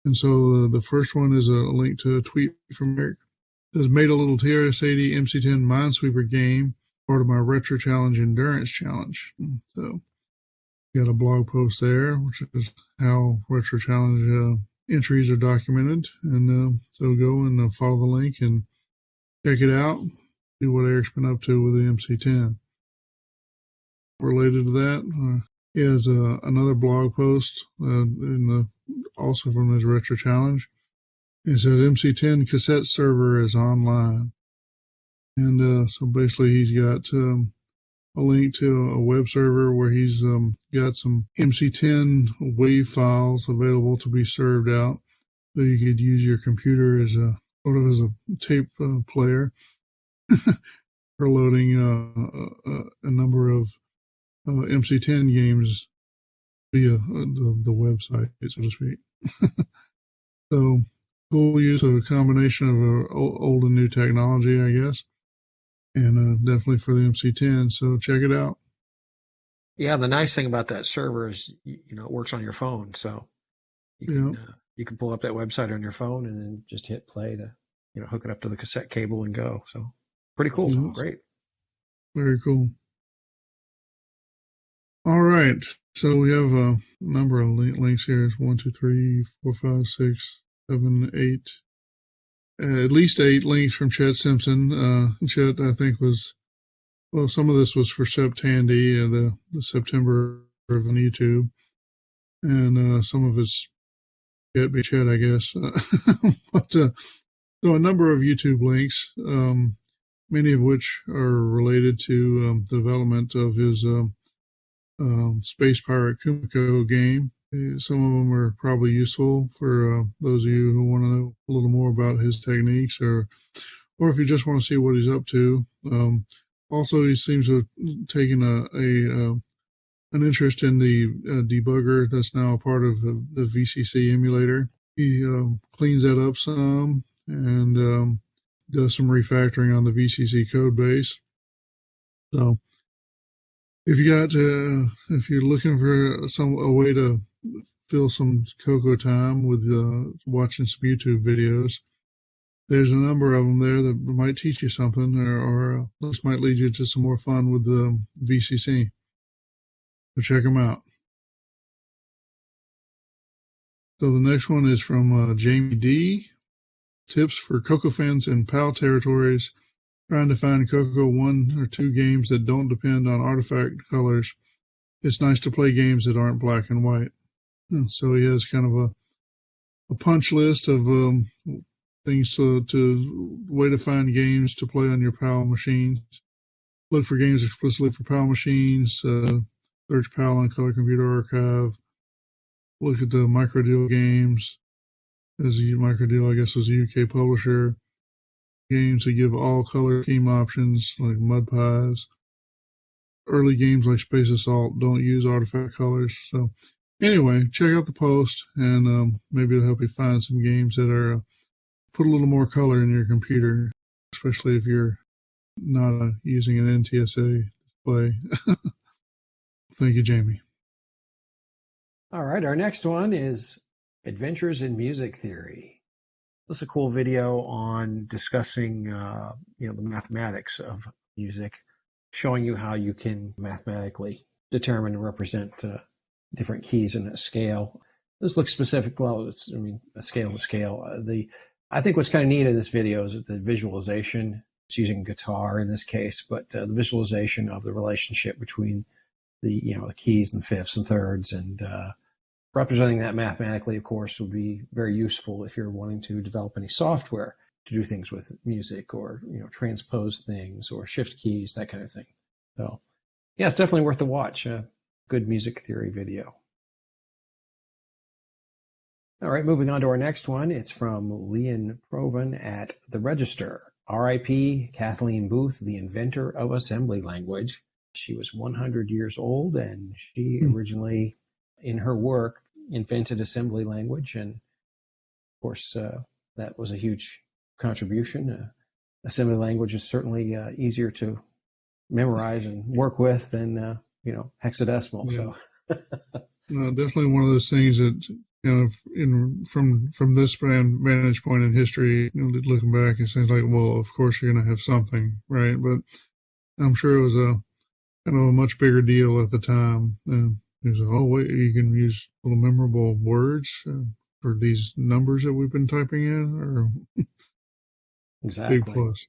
Speaker 5: And so the first one is a link to a tweet from Eric. It says, made a little TRS-80 MC10 Minesweeper game, part of my Retro Challenge Endurance Challenge. So got a blog post there, which is how Retro Challenge entries are documented. And so go and follow the link and check it out. See what Eric's been up to with the MC10. Related to that is another blog post also from his Retro Challenge. It says MC10 cassette server is online. And so basically he's got a link to a web server where he's got some MC10 WAV files available to be served out. So you could use your computer as a sort of as a tape player for loading a number of MC10 games via the website, so to speak. So cool use of a combination of old and new technology, I guess. And definitely for the MC10, so check it out.
Speaker 6: Yeah, the nice thing about that server is, it works on your phone, so you can pull up that website on your phone and then just hit play to, hook it up to the cassette cable and go. So pretty cool.
Speaker 5: Awesome.
Speaker 6: Great.
Speaker 5: Very cool. All right, so we have a number of links here. It's 1, 2, 3, 4, 5, 6, 7, 8. At least 8 links from Chet Simpson. Chet, I think, some of this was for Septandy, the September of on YouTube, and some of it's Chet, I guess. But so a number of YouTube links, many of which are related to the development of his Space Pirate Kumiko game. Some of them are probably useful for those of you who want to know a little more about his techniques, or if you just want to see what he's up to. Also, he seems to have taken an interest in the debugger that's now a part of the VCC emulator. He cleans that up some and does some refactoring on the VCC code base. So if you're looking for a way to fill some CoCo time with watching some YouTube videos. There's a number of them there that might teach you something, or at least might lead you to some more fun with the VCC. So check them out. So the next one is from Jamie D. Tips for CoCo fans in PAL territories trying to find CoCo 1 or 2 games that don't depend on artifact colors. It's nice to play games that aren't black and white. So he has kind of a punch list of things to way to find games to play on your PAL machines. Look for games explicitly for PAL machines. Search PAL on Color Computer Archive. Look at the Microdeal games. As a Microdeal, I guess, is a UK publisher. Games that give all color scheme options, like Mud Pies. Early games like Space Assault don't use artifact colors. So anyway, check out the post, and maybe it'll help you find some games that are put a little more color in your computer, especially if you're not using an NTSA display. Thank you, Jamie.
Speaker 6: All right, our next one is Adventures in Music Theory. This is a cool video on discussing, the mathematics of music, showing you how you can mathematically determine and represent different keys in a scale. This looks specific. Well, a scale is a scale. I think what's kind of neat in this video is the visualization. It's using guitar in this case, but the visualization of the relationship between the keys and fifths and thirds, and representing that mathematically, of course, would be very useful if you're wanting to develop any software to do things with music, or transpose things or shift keys, that kind of thing. So yeah, it's definitely worth a watch. Good music theory video. All right, moving on to our next one. It's from Leon Proven at The Register. R.I.P. Kathleen Booth, the inventor of assembly language. She was 100 years old, and she originally, in her work, invented assembly language. And of course, that was a huge contribution. Assembly language is certainly easier to memorize and work with than, hexadecimal.
Speaker 5: Yeah.
Speaker 6: So
Speaker 5: definitely one of those things that from this vantage point in history, looking back, it seems like, well, of course you're going to have something, right? But I'm sure it was a much bigger deal at the time. It was, oh wait, you can use little memorable words for these numbers that we've been typing in, or
Speaker 6: exactly.
Speaker 5: Big plus.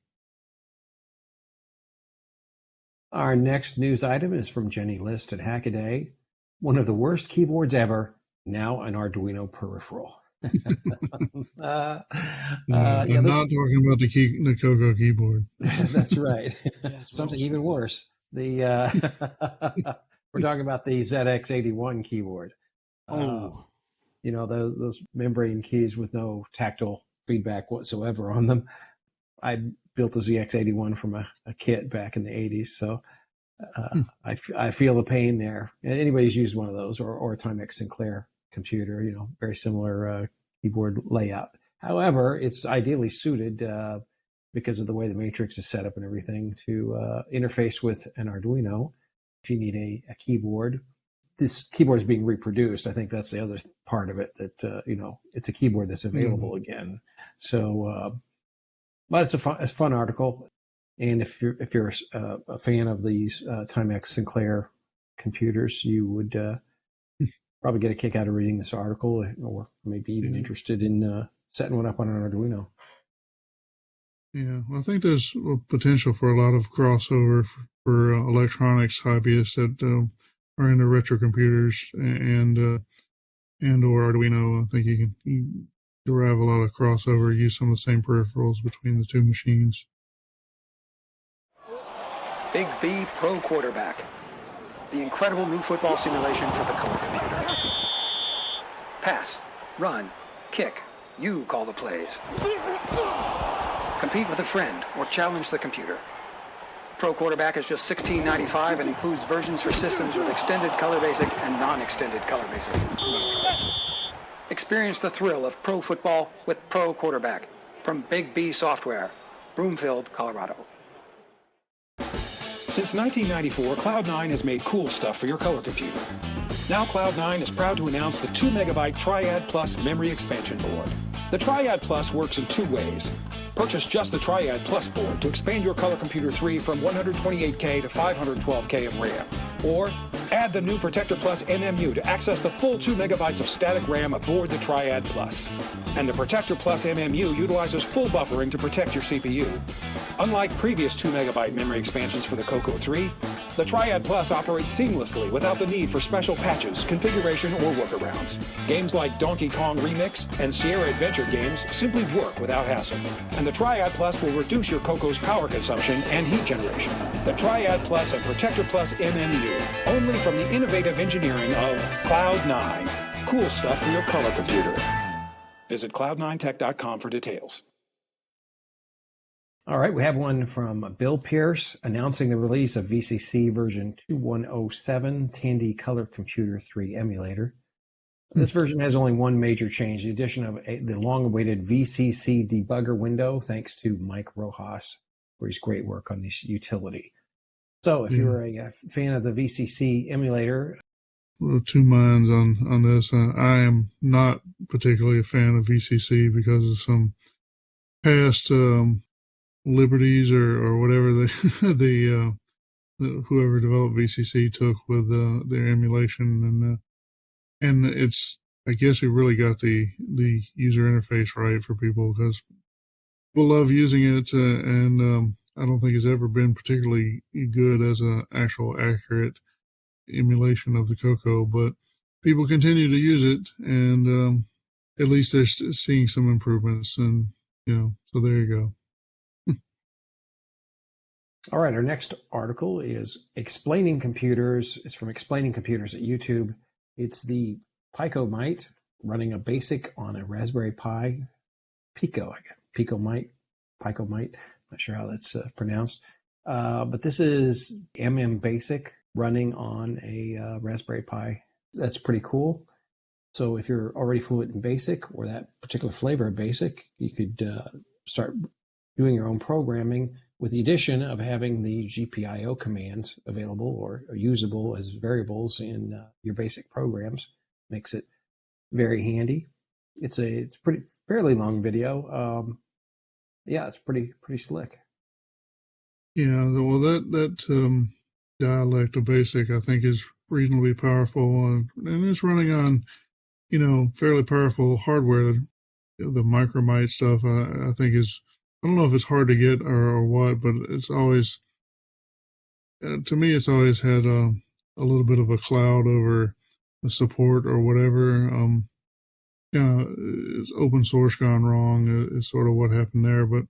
Speaker 6: Our next news item is from Jenny List at Hackaday. One of the worst keyboards ever, now an Arduino peripheral.
Speaker 5: I'm not talking about the CoCo keyboard.
Speaker 6: That's right. Something even worse. We're talking about the ZX81 keyboard. Those membrane keys with no tactile feedback whatsoever on them. I built the ZX81 from a kit back in the 80s, so I feel the pain there. And anybody's used one of those, or a Timex Sinclair computer, very similar keyboard layout. However, it's ideally suited because of the way the matrix is set up and everything to interface with an Arduino. If you need a keyboard, this keyboard is being reproduced. I think that's the other part of it, that it's a keyboard that's available again. So, but it's a fun article, and if you're a fan of these Timex Sinclair computers, you would probably get a kick out of reading this article, or maybe even interested in setting one up on an Arduino.
Speaker 5: Yeah, I think there's potential for a lot of crossover for electronics hobbyists that are into retro computers and or Arduino. I think you can derive a lot of crossover, use some of the same peripherals between the two machines.
Speaker 9: Big B Pro Quarterback, the incredible new football simulation for the color computer. Pass, run, kick, you call the plays. Compete with a friend or challenge the computer. Pro Quarterback is just $16.95 and includes versions for systems with extended color basic and non-extended color basic. Experience the thrill of pro football with Pro Quarterback from Big B Software, Broomfield, Colorado. Since 1994, Cloud9 has made cool stuff for your color computer. Now Cloud9 is proud to announce the 2MB Triad Plus memory expansion board. The Triad Plus works in two ways. Purchase just the Triad Plus board to expand your Color Computer 3 from 128K to 512K of RAM. Or add the new Protector Plus MMU to access the full 2 megabytes of static RAM aboard the Triad Plus. And the Protector Plus MMU utilizes full buffering to protect your CPU. Unlike previous 2 megabyte memory expansions for the CoCo 3, the Triad Plus operates seamlessly without the need for special patches, configuration, or workarounds. Games like Donkey Kong Remix and Sierra Adventure games simply work without hassle. And the Triad Plus will reduce your CoCo's power consumption and heat generation. The Triad Plus and Protector Plus MMU, only from the innovative engineering of Cloud9. Cool stuff for your color computer. Visit cloud9tech.com for details.
Speaker 6: All right, we have one from Bill Pierce announcing the release of VCC version 2107 Tandy Color Computer 3 emulator. This version has only one major change, the addition of the long-awaited VCC debugger window, thanks to Mike Rojas, for his great work on this utility. So if you're a fan of the VCC emulator...
Speaker 5: Well, two minds on this. I am not particularly a fan of VCC because of some past... liberties or whatever the whoever developed VCC took with their emulation, and it's, I guess it really got the user interface right for people, because people love using it, and I don't think it's ever been particularly good as an actual accurate emulation of the CoCo, but people continue to use it, and at least they're seeing some improvements, and so there you go.
Speaker 6: All right, our next article is Explaining Computers. It's from Explaining Computers at YouTube. It's the PicoMite running a BASIC on a Raspberry Pi Pico, I guess. PicoMite. Not sure how that's pronounced. But this is BASIC running on a Raspberry Pi. That's pretty cool. So if you're already fluent in BASIC or that particular flavor of BASIC, you could start doing your own programming with the addition of having the GPIO commands available or usable as variables in your BASIC programs. Makes it very handy. It's fairly long video. It's pretty slick.
Speaker 5: Yeah, well, that dialect of BASIC, I think, is reasonably powerful, and it's running on, fairly powerful hardware. The Micromite stuff, I think, is, I don't know if it's hard to get or what, but it's always, to me, it's always had a little bit of a cloud over the support or whatever. It's open source gone wrong is sort of what happened there. But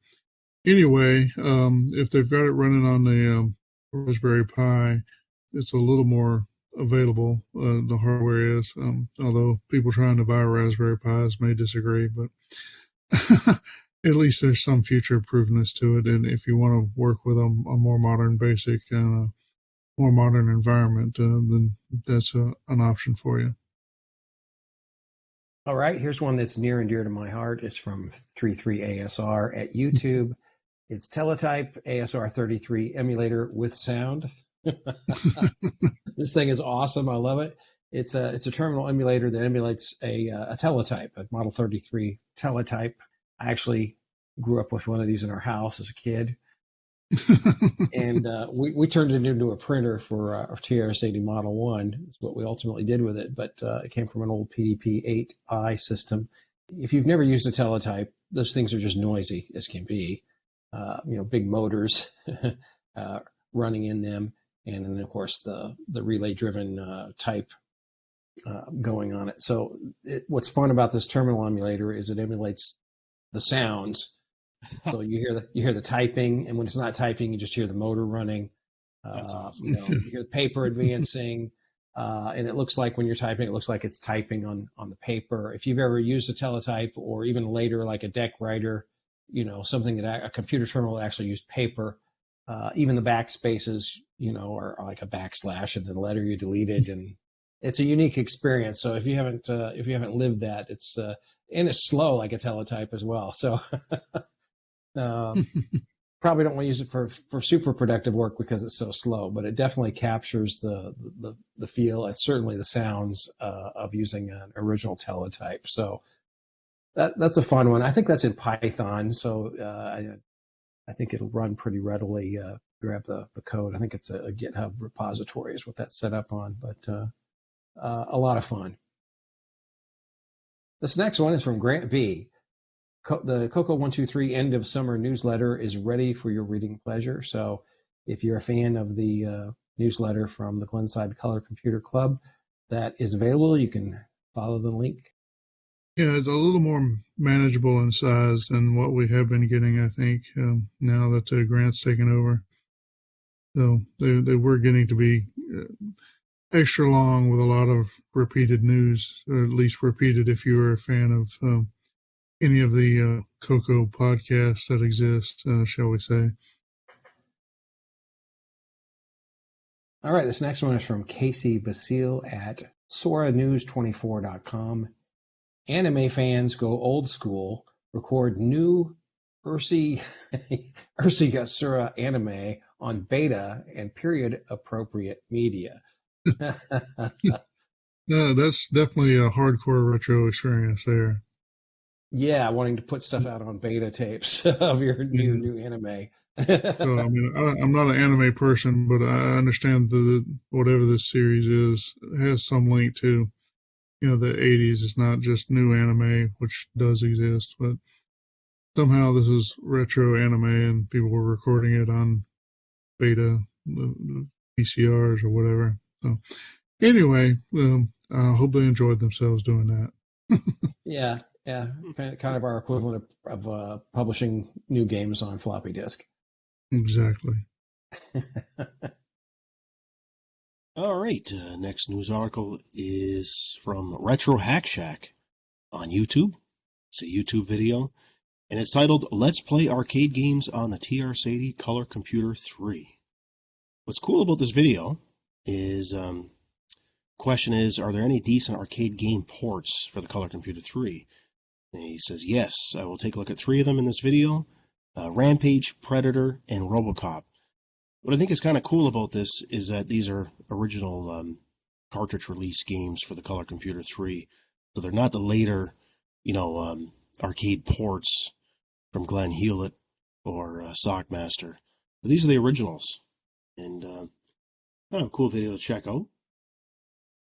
Speaker 5: anyway, if they've got it running on the Raspberry Pi, it's a little more available. The hardware is, although people trying to buy Raspberry Pis may disagree, but at least there's some future improvements to it. And if you want to work with a more modern BASIC and a more modern environment, then that's an option for you.
Speaker 6: All right, here's one that's near and dear to my heart. It's from 33ASR at YouTube. It's Teletype ASR33 emulator with sound. This thing is awesome. I love it. It's a terminal emulator that emulates a Teletype, a Model 33 Teletype. I actually grew up with one of these in our house as a kid. And we turned it into a printer for our TRS-80 Model 1. That's what we ultimately did with it, but it came from an old PDP-8i system. If you've never used a Teletype, those things are just noisy as can be. Big motors running in them, and then, of course, the relay-driven type going on it. So what's fun about this terminal emulator is it emulates the sounds. So you hear the typing, and when it's not typing, you just hear the motor running. That's awesome. You hear the paper advancing, and it looks like when you're typing, it looks like it's typing on the paper. If you've ever used a Teletype, or even later like a deck writer, something that a computer terminal actually used paper, even the backspaces, are like a backslash of the letter you deleted, and it's a unique experience. So if you haven't lived that, and it's slow like a Teletype as well. So. probably don't want to use it for super productive work because it's so slow, but it definitely captures the feel and certainly the sounds of using an original teletype. So that's a fun one. I think that's in Python, so I think it'll run pretty readily. Grab the code. I think it's a GitHub repository is what that's set up on, but a lot of fun. This next one is from Grant B. The CoCo 123 end of summer newsletter is ready for your reading pleasure. So if you're a fan of the newsletter from the Glenside Color Computer Club, that is available. You can follow the link.
Speaker 5: Yeah, it's a little more manageable in size than what we have been getting, I think, now that Grant's taken over. So they were getting to be extra long with a lot of repeated news, or at least repeated if you were a fan of any of the CoCo podcasts that exist, shall we say.
Speaker 6: All right, this next one is from Casey Basile at SoraNews24.com. Anime fans go old school, record new Ursi Gasura anime on beta and period appropriate media.
Speaker 5: No, that's definitely a hardcore retro experience there.
Speaker 6: Yeah, wanting to put stuff out on beta tapes of your new anime.
Speaker 5: So, I mean, I'm not an anime person, but I understand that whatever this series is, it has some link to, the 80s. It's not just new anime, which does exist, but somehow this is retro anime and people were recording it on beta, the VCRs or whatever. So anyway, I hope they enjoyed themselves doing that.
Speaker 6: Yeah, kind of our equivalent of publishing new games on floppy disk.
Speaker 5: Exactly.
Speaker 12: All right, next news article is from Retro Hack Shack on YouTube. It's a YouTube video, and it's titled, Let's Play Arcade Games on the TR-80 Color Computer 3. What's cool about this video is, question is, are there any decent arcade game ports for the Color Computer 3? And he says, yes, I will take a look at 3 of them in this video, Rampage, Predator, and RoboCop. What I think is kind of cool about this is that these are original cartridge release games for the Color Computer 3. So they're not the later, arcade ports from Glenn Hewlett or Sockmaster. But these are the originals. And kind of a cool video to check out.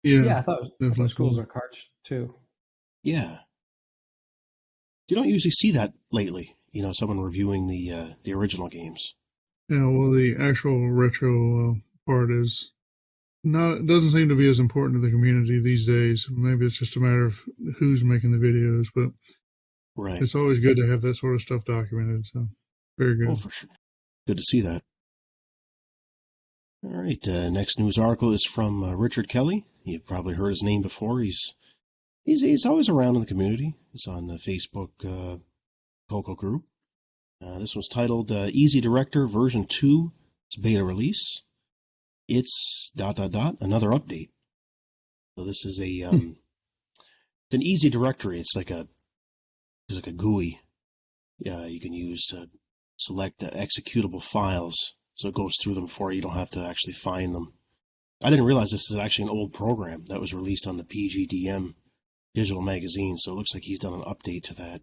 Speaker 6: Yeah, I thought it was cool as a cartridge too.
Speaker 12: Yeah. You don't usually see that lately, someone reviewing the original games.
Speaker 5: Yeah, well, the actual retro part is doesn't seem to be as important to the community these days. Maybe it's just a matter of who's making the videos, but
Speaker 12: right.
Speaker 5: It's always good to have that sort of stuff documented. So very good.
Speaker 12: Oh, for sure. Good to see that. All right, next news article is from Richard Kelly. You've probably heard his name before. He's always around in the community. He's on the Facebook CoCo Crew. This was titled Easy Director version 2. It's beta release. It's ... another update. So this is it's an easy directory. It's like a GUI. You can use to select executable files. So it goes through them for you. You don't have to actually find them. I didn't realize this is actually an old program that was released on the PGDM digital magazine. So it looks like he's done an update to that.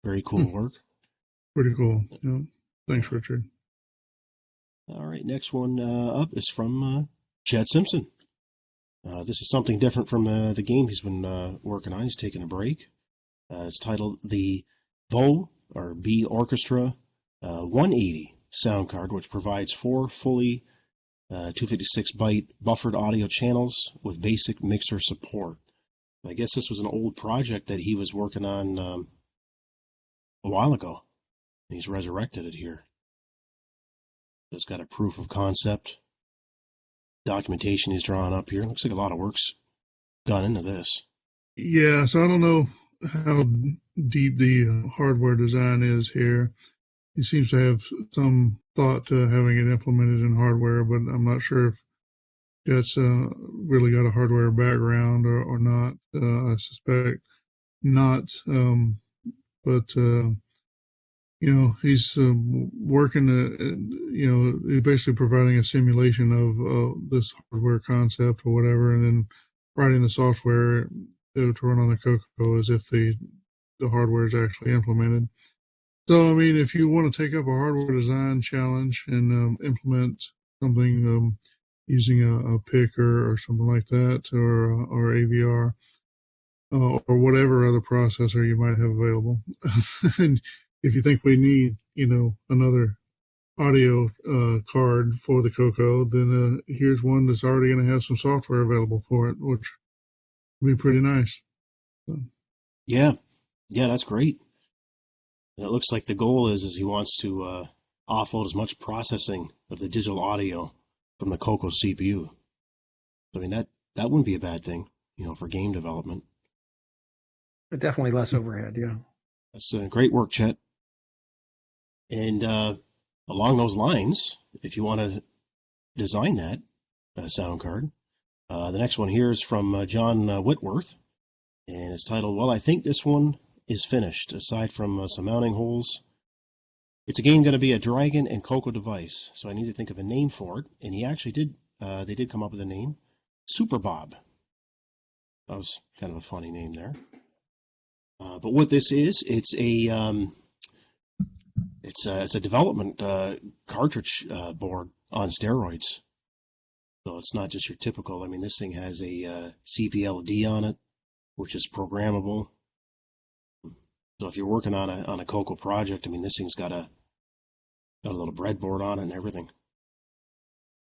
Speaker 12: Very cool work.
Speaker 5: Pretty cool. Yeah. Thanks, Richard.
Speaker 12: All right, next one up is from Chad Simpson. This is something different from the game he's been working on. He's taking a break. It's titled the B Orchestra 180 sound card, which provides 4 fully 256-byte buffered audio channels with basic mixer support. I guess this was an old project that he was working on a while ago. He's resurrected it here. It's got a proof of concept. Documentation he's drawn up here. Looks like a lot of work's gone into this.
Speaker 5: Yeah, so I don't know how deep the hardware design is here. He seems to have some thought to having it implemented in hardware, but I'm not sure if that's really got a hardware background or not. I suspect not. But he's working, he's basically providing a simulation of this hardware concept or whatever, and then writing the software to run on the CoCo as if the hardware is actually implemented. So, I mean, if you want to take up a hardware design challenge and implement something using a PIC or something like that, or AVR, or whatever other processor you might have available, and if you think we need, another audio card for the CoCo, then here's one that's already going to have some software available for it, which would be pretty nice. So.
Speaker 12: Yeah, that's great. And it looks like the goal is he wants to offload as much processing of the digital audio from the CoCo CPU. I mean, that wouldn't be a bad thing, for game development.
Speaker 6: But definitely less overhead, yeah.
Speaker 12: That's great work, Chet. And along those lines, if you want to design that sound card, the next one here is from John Whitworth, and it's titled, "Well, I think this one is finished, aside from some mounting holes. It's again going to be a Dragon and CoCo device, so I need to think of a name for it." And he actually did, they did come up with a name, Super Bob. That was kind of a funny name there. But what this is, it's a development cartridge board on steroids. So it's not just your typical. I mean, this thing has a CPLD on it, which is programmable. So if you're working on a CoCo project, I mean, this thing's got a little breadboard on it and everything.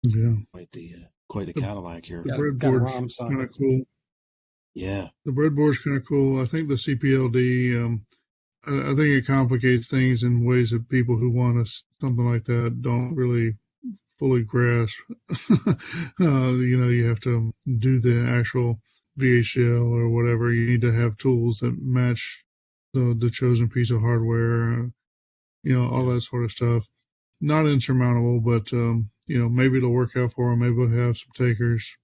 Speaker 5: Yeah,
Speaker 12: quite the Cadillac here.
Speaker 5: The breadboard's kind of cool.
Speaker 12: Yeah,
Speaker 5: the breadboard's kind of cool. I think the CPLD. I think it complicates things in ways that people who want something like that don't really fully grasp. You have to do the actual VHL or whatever. You need to have tools that match the chosen piece of hardware, all that sort of stuff. Not insurmountable, but, maybe it'll work out for them. Maybe we'll have some takers.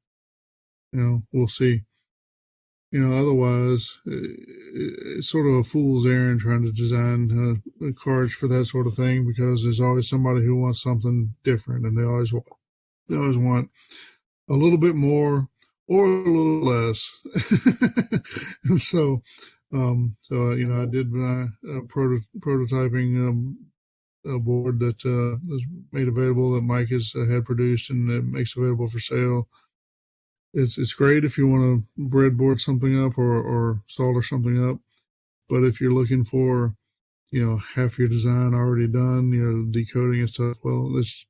Speaker 5: We'll see. Otherwise, it's sort of a fool's errand trying to design cards for that sort of thing, because there's always somebody who wants something different, and they always want a little bit more or a little less. So I did my prototyping a board that was made available that Mike had produced, and it makes available for sale. It's great if you want to breadboard something up or solder something up, but if you're looking for, half your design already done, decoding and stuff, well, it's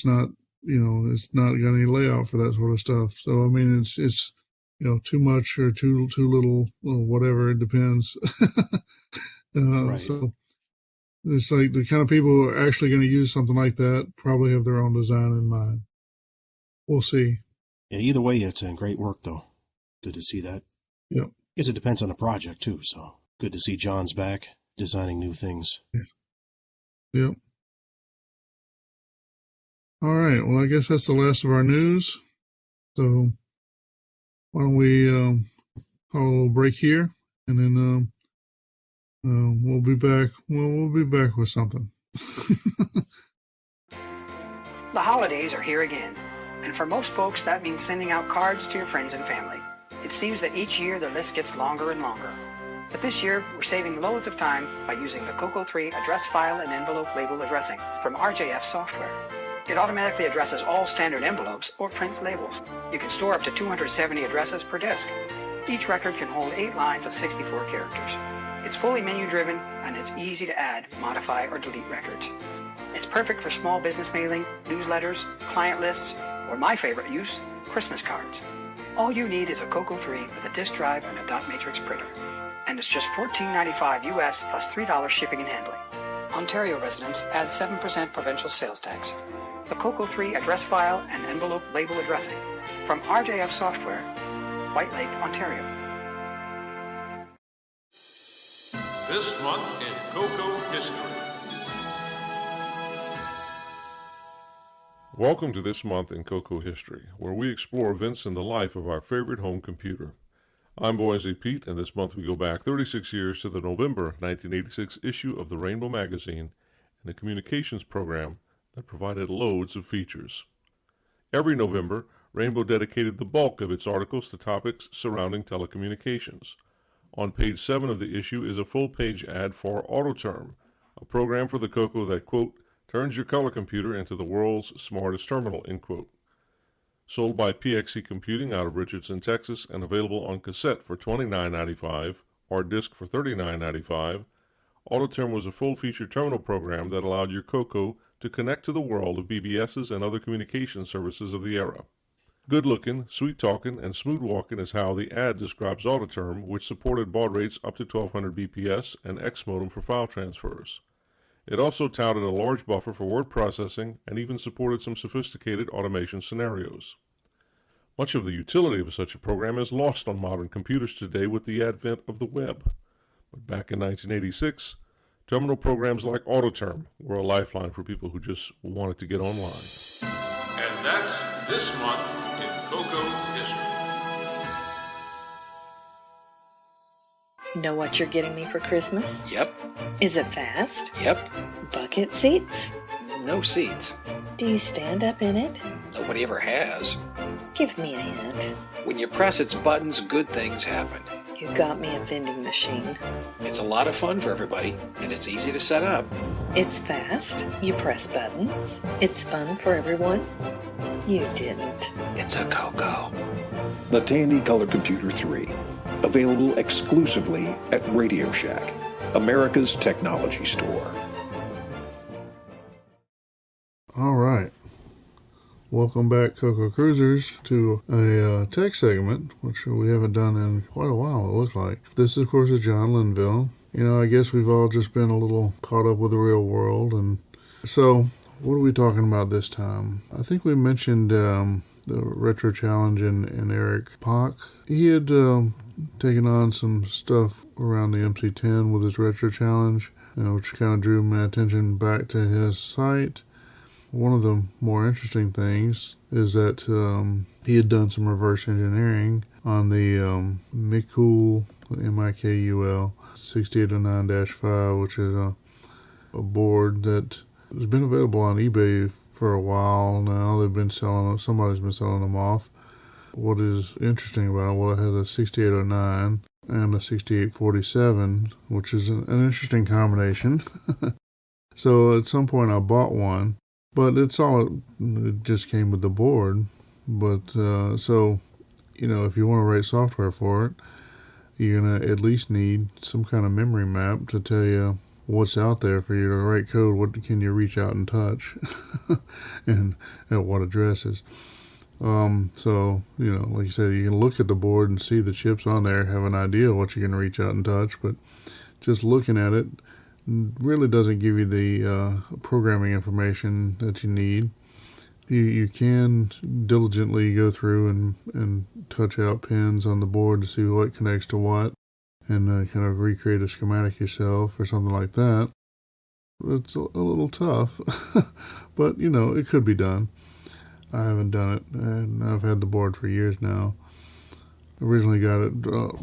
Speaker 5: not, it's not got any layout for that sort of stuff. So I mean, it's too much or too little, whatever. It depends. Right. So it's like the kind of people who are actually going to use something like that probably have their own design in mind. We'll see.
Speaker 12: Yeah, either way, it's great work, though. Good to see that.
Speaker 5: Yep.
Speaker 12: Guess it depends on the project, too, so good to see John's back, designing new things.
Speaker 5: Yep. All right, well, I guess that's the last of our news. So why don't we call a little break here, and then we'll be back. We'll be back with something.
Speaker 9: The holidays are here again. And for most folks, that means sending out cards to your friends and family. It seems that each year the list gets longer and longer. But this year, we're saving loads of time by using the CoCo 3 address file and envelope label addressing from RJF software. It automatically addresses all standard envelopes or prints labels. You can store up to 270 addresses per disk. Each record can hold 8 lines of 64 characters. It's fully menu-driven, and it's easy to add, modify, or delete records. It's perfect for small business mailing, newsletters, client lists, or my favorite use, Christmas cards. All you need is a CoCo 3 with a disk drive and a dot matrix printer. And it's just $14.95 US plus $3 shipping and handling. Ontario residents add 7% provincial sales tax. The CoCo 3 address file and envelope label addressing from RJF Software, White Lake, Ontario.
Speaker 3: This month in CoCo history. Welcome to This Month in CoCo History, where we explore events in the life of our favorite home computer.
Speaker 1: I'm Boise Pete, and this month we go back 36 years to the November 1986 issue of the Rainbow magazine and a communications program that provided loads of features. Every November, Rainbow dedicated the bulk of its articles to topics surrounding telecommunications. On page 7 of the issue is a full-page ad for AutoTerm, a program for the CoCo that, quote, turns your color computer into the world's smartest terminal, end quote. Sold by PXC Computing out of Richardson, Texas, and available on cassette for $29.95 or disc for $39.95, AutoTerm was a full-feature terminal program that allowed your CoCo to connect to the world of BBSs and other communication services of the era. Good-looking, sweet-talking, and smooth-walking is how the ad describes AutoTerm, which supported baud rates up to 1200 BPS and X modem for file transfers. It also touted a large buffer for word processing and even supported some sophisticated automation scenarios. Much of the utility of such a program is lost on modern computers today with the advent of the web. But back in 1986, terminal programs like AutoTerm were a lifeline for people who just wanted to get online.
Speaker 3: And that's this month in CoCo history.
Speaker 7: Know what you're getting me for Christmas?
Speaker 4: Yep.
Speaker 7: Is it fast?
Speaker 4: Yep.
Speaker 7: Bucket seats?
Speaker 4: No seats.
Speaker 7: Do you stand up in it?
Speaker 4: Nobody ever has.
Speaker 7: Give me a hint.
Speaker 4: When you press its buttons, good things happen.
Speaker 7: You got me a vending machine.
Speaker 4: It's a lot of fun for everybody, and it's easy to set up.
Speaker 7: It's fast. You press buttons. It's fun for everyone. You didn't.
Speaker 4: It's a CoCo.
Speaker 13: The Tandy Color Computer 3. Available exclusively at Radio Shack, America's technology store.
Speaker 5: All right. Welcome back, CoCo Cruisers, to a tech segment, which we haven't done in quite a while, it looks like. This, of course, is John Linville. You know, I guess we've all just been a little caught up with the real world. And so, what are we talking about this time? I think we mentioned the Retro Challenge and Eric Pock. He had taken on some stuff around the MC10 with his Retro Challenge, which kind of drew my attention back to his site. One of the more interesting things is that he had done some reverse engineering on the Mikul, M-I-K-U-L, 6809-5, which is a board that has been available on eBay for a while now. They've been selling, somebody's been selling them off. What is interesting about it, well, it has a 6809 and a 6847, which is an interesting combination. So at some point I bought one, but it just came with the board. But so, if you want to write software for it, you're going to at least need some kind of memory map to tell you what's out there for you to write code. What can you reach out and touch and at what addresses. So, like you said, you can look at the board and see the chips on there, have an idea of what you're going to reach out and touch, but just looking at it really doesn't give you the programming information that you need. You can diligently go through and touch out pins on the board to see what connects to what and kind of recreate a schematic yourself or something like that. It's a little tough, but, it could be done. I haven't done it, and I've had the board for years now. Originally got it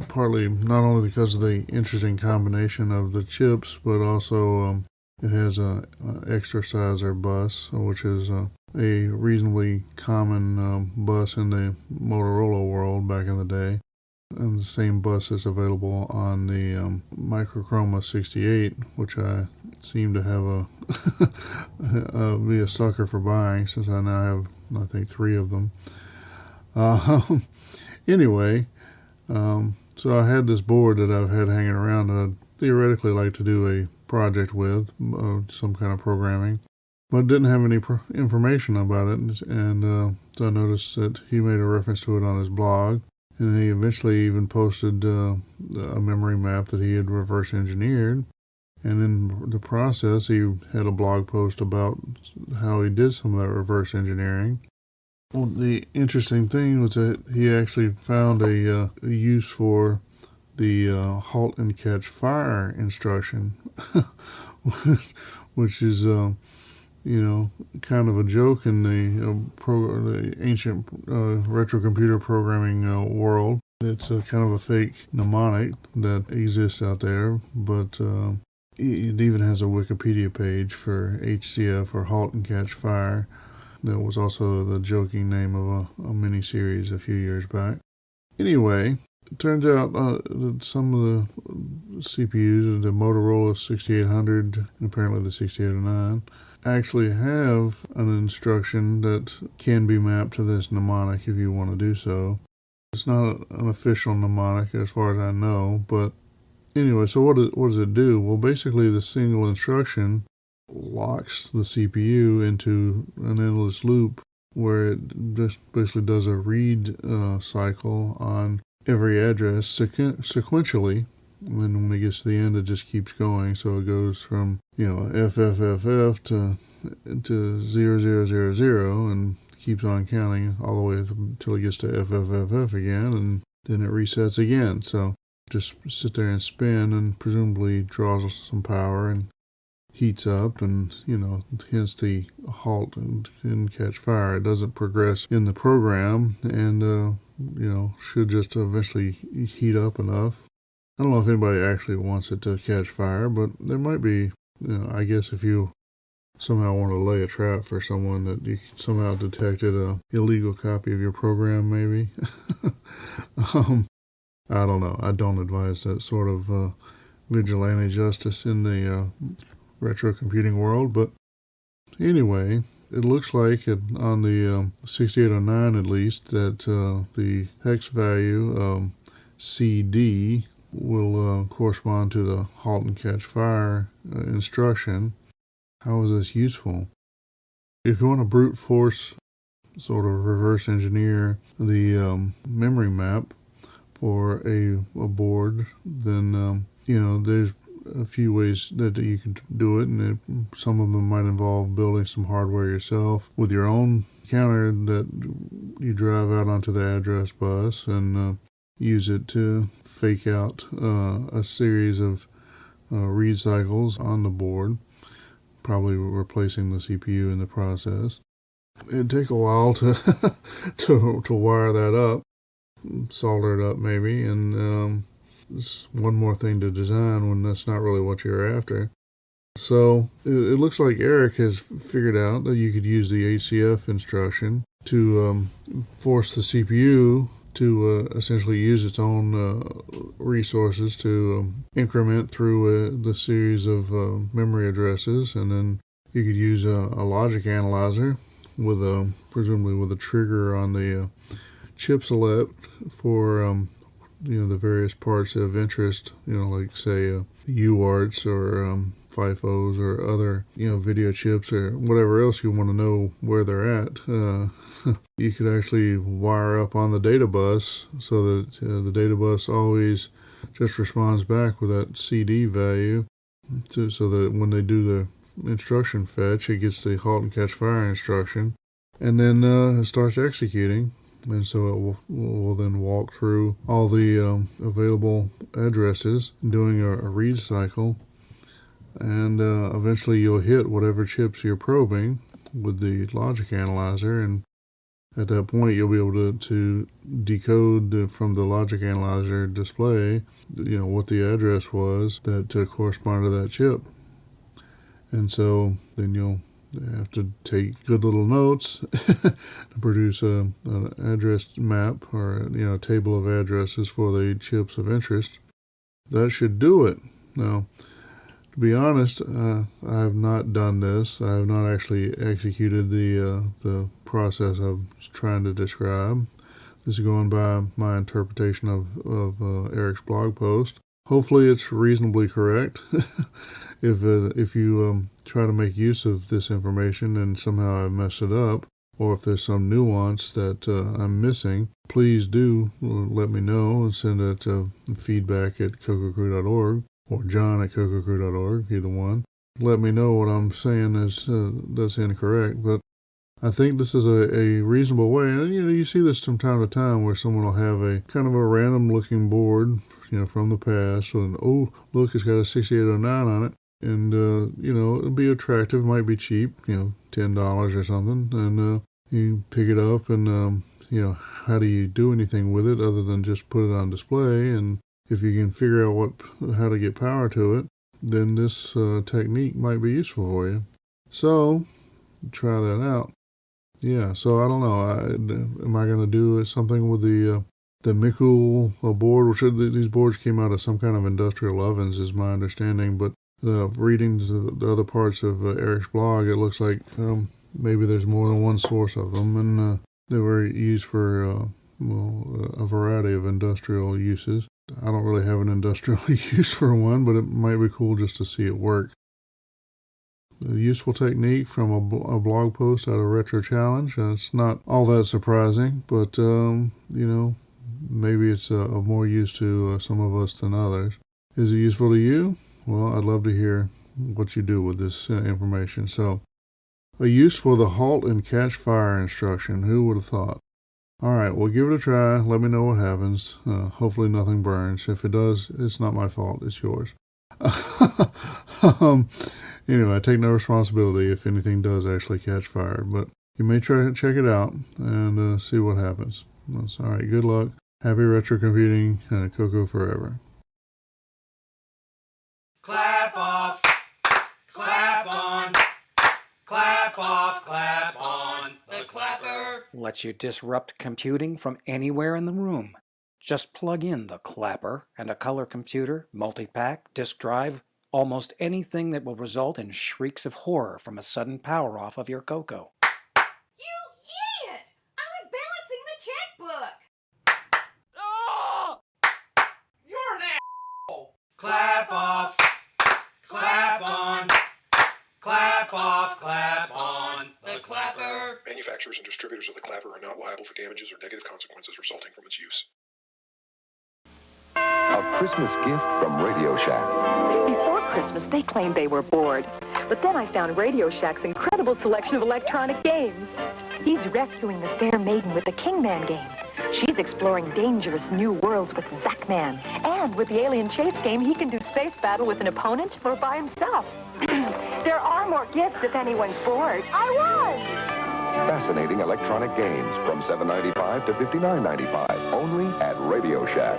Speaker 5: partly not only because of the interesting combination of the chips, but also it has a exerciser bus, which is a reasonably common bus in the Motorola world back in the day. And the same bus is available on the Microchroma 68, which I seem to have be a sucker for buying, since I now have, I think, 3 of them. Anyway, so I had this board that I've had hanging around that I'd theoretically like to do a project with, some kind of programming, but didn't have any information about it, and so I noticed that he made a reference to it on his blog. And he eventually even posted a memory map that he had reverse engineered. And in the process, he had a blog post about how he did some of that reverse engineering. Well, the interesting thing was that he actually found a use for the halt and catch fire instruction, which is kind of a joke in the ancient retro computer programming world. It's a kind of a fake mnemonic that exists out there, but it even has a Wikipedia page for HCF, or Halt and Catch Fire. That was also the joking name of a mini-series a few years back. Anyway, it turns out that some of the CPUs, the Motorola 6800 and apparently the 6809, actually have an instruction that can be mapped to this mnemonic if you want to do so. It's not an official mnemonic as far as I know, but anyway, so what does it do? Well, basically the single instruction locks the CPU into an endless loop where it just basically does a read cycle on every address sequentially, and when it gets to the end, it just keeps going. So it goes from FFFF to 0000 and keeps on counting all the way until it gets to FFFF again, and then it resets again. So just sit there and spin, and presumably draws some power and heats up, and hence the halt and catch fire. It doesn't progress in the program, and should just eventually heat up enough. I don't know if anybody actually wants it to catch fire, but there might be, I guess if you somehow want to lay a trap for someone that you somehow detected a illegal copy of your program, maybe. I don't know. I don't advise that sort of vigilante justice in the retro computing world, but anyway, it looks like on the 6809 at least that the hex value CD will correspond to the halt and catch fire instruction. How is this useful? If you want to brute force, sort of reverse engineer the memory map for a board, then there's a few ways that you could do it, and some of them might involve building some hardware yourself with your own counter that you drive out onto the address bus and use it to fake out a series of read cycles on the board, probably replacing the CPU in the process. It'd take a while to to wire that up, solder it up maybe, and it's one more thing to design when that's not really what you're after. So it looks like Eric has figured out that you could use the HCF instruction to force the CPU to essentially use its own resources to increment through the series of memory addresses, and then you could use a logic analyzer with presumably with a trigger on the chip select for the various parts of interest, like say UARTs or FIFOs or other video chips or whatever else you want to know where they're at. You could actually wire up on the data bus so that the data bus always just responds back with that CD value, so that when they do the instruction fetch, it gets the halt and catch fire instruction, and then it starts executing. And so it will then walk through all the available addresses, doing a read cycle, and eventually you'll hit whatever chips you're probing with the logic analyzer, and at that point you'll be able to decode from the logic analyzer display what the address was that corresponded to that chip. And so then you'll have to take good little notes to produce an address map, or a table of addresses for the chips of interest. That should do it. Now, to be honest, I have not done this. I have not actually executed the process I was trying to describe. This is going by my interpretation of Eric's blog post. Hopefully it's reasonably correct. If you try to make use of this information and somehow I mess it up, or if there's some nuance that I'm missing, please do let me know and send it to feedback@cococrew.org or john@cococrew.org, either one. Let me know what I'm saying that's incorrect, but I think this is a reasonable way. And you see this from time to time where someone will have a kind of a random looking board, from the past, and look, it's got a 6809 on it. And, it'll be attractive, might be cheap, $10 or something. And you pick it up and, how do you do anything with it other than just put it on display? And if you can figure out how to get power to it, then this technique might be useful for you. So, try that out. Yeah, so I don't know. Am I going to do something with the Miku board? Which these boards came out of some kind of industrial ovens, is my understanding. But reading the other parts of Eric's blog, it looks like maybe there's more than one source of them, and they were used for a variety of industrial uses. I don't really have an industrial use for one, but it might be cool just to see it work. A useful technique from a blog post out of Retro Challenge. It's not all that surprising, but maybe it's of more use to some of us than others. Is it useful to you? Well, I'd love to hear what you do with this information. So, a use for the halt and catch fire instruction. Who would have thought? All right, well, give it a try. Let me know what happens. Hopefully nothing burns. If it does, it's not my fault. It's yours. Anyway, I take no responsibility if anything does actually catch fire, but you may try to check it out and see what happens. That's all right. Good luck. Happy retro computing. CoCo forever.
Speaker 14: Clap off. Clap on. Clap off. Clap on. The clapper
Speaker 9: Lets you disrupt computing from anywhere in the room. Just plug in the clapper and a color computer, multi-pack, disk drive, almost anything that will result in shrieks of horror from a sudden power off of your CoCo.
Speaker 15: You idiot! I was balancing the checkbook!
Speaker 14: Oh! You're an asshole! Clap off. Clap on. Clap off. Clap on. The clapper.
Speaker 8: Manufacturers and distributors of the clapper are not liable for damages or negative consequences resulting from its use.
Speaker 16: A Christmas gift from Radio Shack.
Speaker 17: Before Christmas, they claimed they were bored. But then I found Radio Shack's incredible selection of electronic games. He's rescuing the fair maiden with the Kingman game. She's exploring dangerous new worlds with Zackman. And with the alien chase game, he can do space battle with an opponent or by himself. There are more gifts if anyone's bored. I won!
Speaker 16: Fascinating electronic games from $7.95 to $59.95, only at Radio Shack.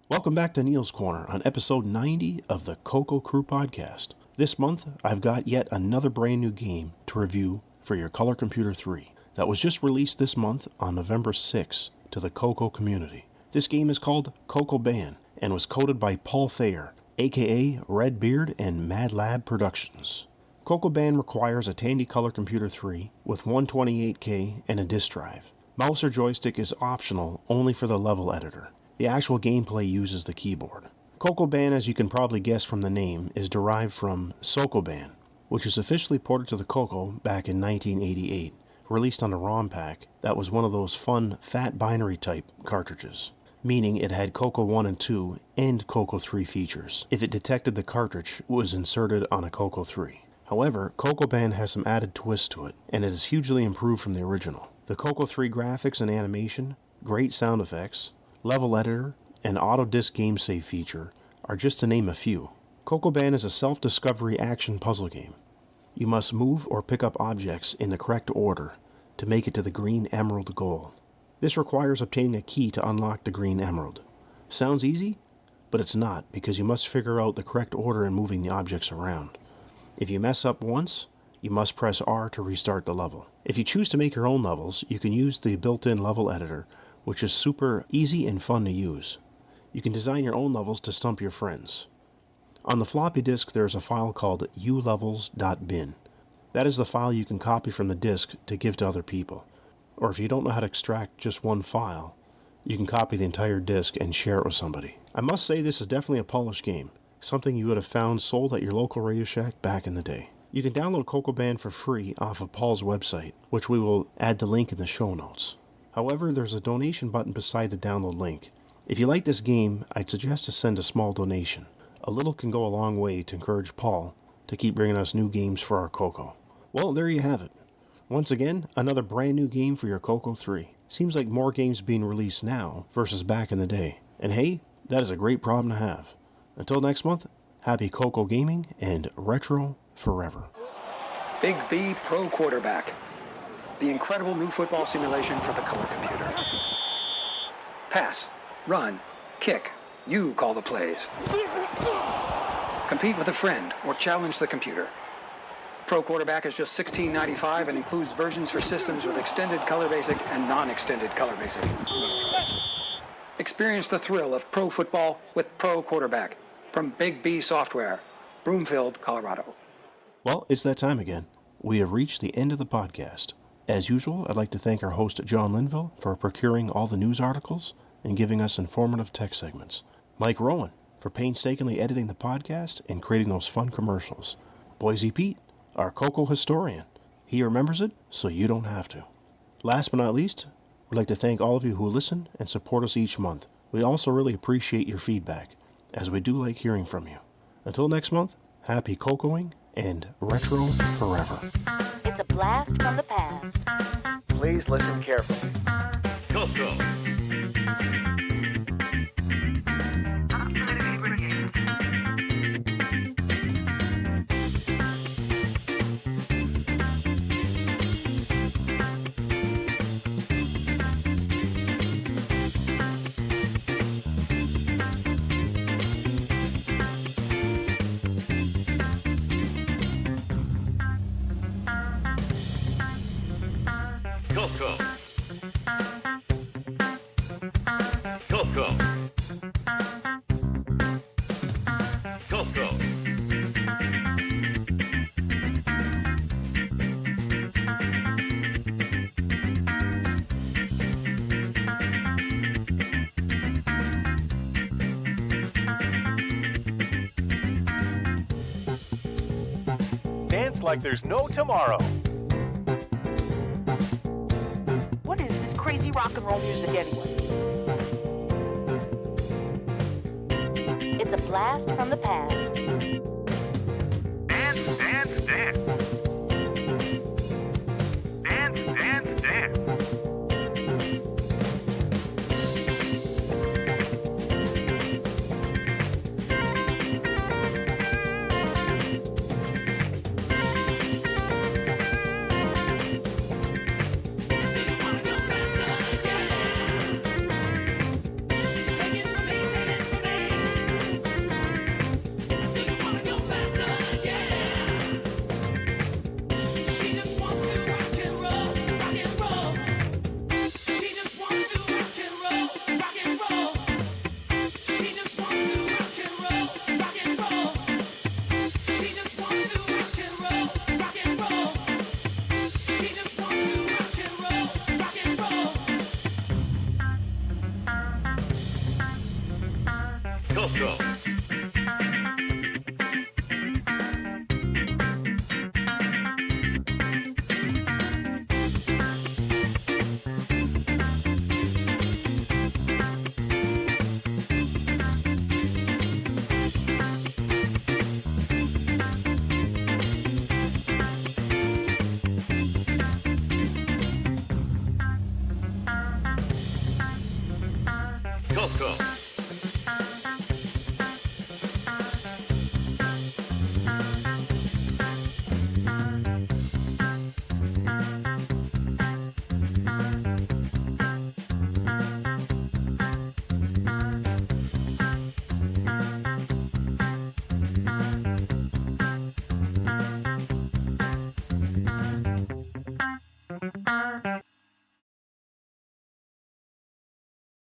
Speaker 12: Welcome back to Neil's Corner on episode 90 of the CoCo Crew Podcast. This month, I've got yet another brand new game to review for your Color Computer 3 that was just released this month on November 6 to the CoCo community. This game is called CoCoBan and was coded by Paul Thayer, aka Redbeard and Mad Lab Productions. CoCoBan requires a Tandy Color Computer 3 with 128K and a disk drive. Mouse or joystick is optional only for the level editor. The actual gameplay uses the keyboard. CoCoBan, as you can probably guess from the name, is derived from CoCoBan, which was officially ported to the CoCo back in 1988, released on a ROM pack that was one of those fun fat binary type cartridges, meaning it had CoCo 1 and 2 and CoCo 3 features. If it detected the cartridge, it was inserted on a CoCo 3. However, CoCoBan has some added twists to it, and it is hugely improved from the original. The CoCo 3 graphics and animation, great sound effects, level editor, and auto disk game save feature are just to name a few. CoCoBan is a self-discovery action puzzle game. You must move or pick up objects in the correct order to make it to the green emerald goal. This requires obtaining a key to unlock the green emerald. Sounds easy? But it's not, because you must figure out the correct order in moving the objects around. If you mess up once, you must press R to restart the level. If you choose to make your own levels, you can use the built-in level editor, which is super easy and fun to use. You can design your own levels to stump your friends. On the floppy disk, there is a file called ulevels.bin. That is the file you can copy from the disk to give to other people. Or if you don't know how to extract just one file, you can copy the entire disk and share it with somebody. I must say this is definitely a polished game, something you would have found sold at your local Radio Shack back in the day. You can download CoCoBan for free off of Paul's website, which we will add the link in the show notes. However, there's a donation button beside the download link. If you like this game, I'd suggest to send a small donation. A little can go a long way to encourage Paul to keep bringing us new games for our CoCo. Well, there you have it. Once again, another brand new game for your CoCo 3. Seems like more games being released now versus back in the day. And hey, that is a great problem to have. Until next month, happy CoCo gaming and retro forever.
Speaker 9: Big V Pro Quarterback.
Speaker 4: the incredible new football simulation for the color computer. Pass, run, kick. You call the plays. Compete with a friend or challenge the computer. Pro Quarterback is just $16.95 and includes versions for systems with extended color basic and non-extended color basic. Experience the thrill of pro football with Pro Quarterback from Big B Software, Broomfield, Colorado.
Speaker 12: Well, it's that time again. We have reached the end of the podcast. As usual, I'd like to thank our host, John Linville, for procuring all the news articles and giving us informative tech segments. Mike Rowan, for painstakingly editing the podcast and creating those fun commercials. Boise Pete, our CoCo historian. He remembers it, so you don't have to. Last but not least, we'd like to thank all of you who listen and support us each month. We also really appreciate your feedback, as we do like hearing from you. Until next month, happy CoCoing and retro forever.
Speaker 17: It's a blast from the past.
Speaker 2: Please listen carefully.
Speaker 3: CoCo. CoCo. CoCo. CoCo.
Speaker 2: Dance like there's no tomorrow.
Speaker 18: What is this crazy rock and roll music anyway?
Speaker 17: It's a blast from the past.
Speaker 14: Dance, dance, dance. Dance, dance, dance. CoCo.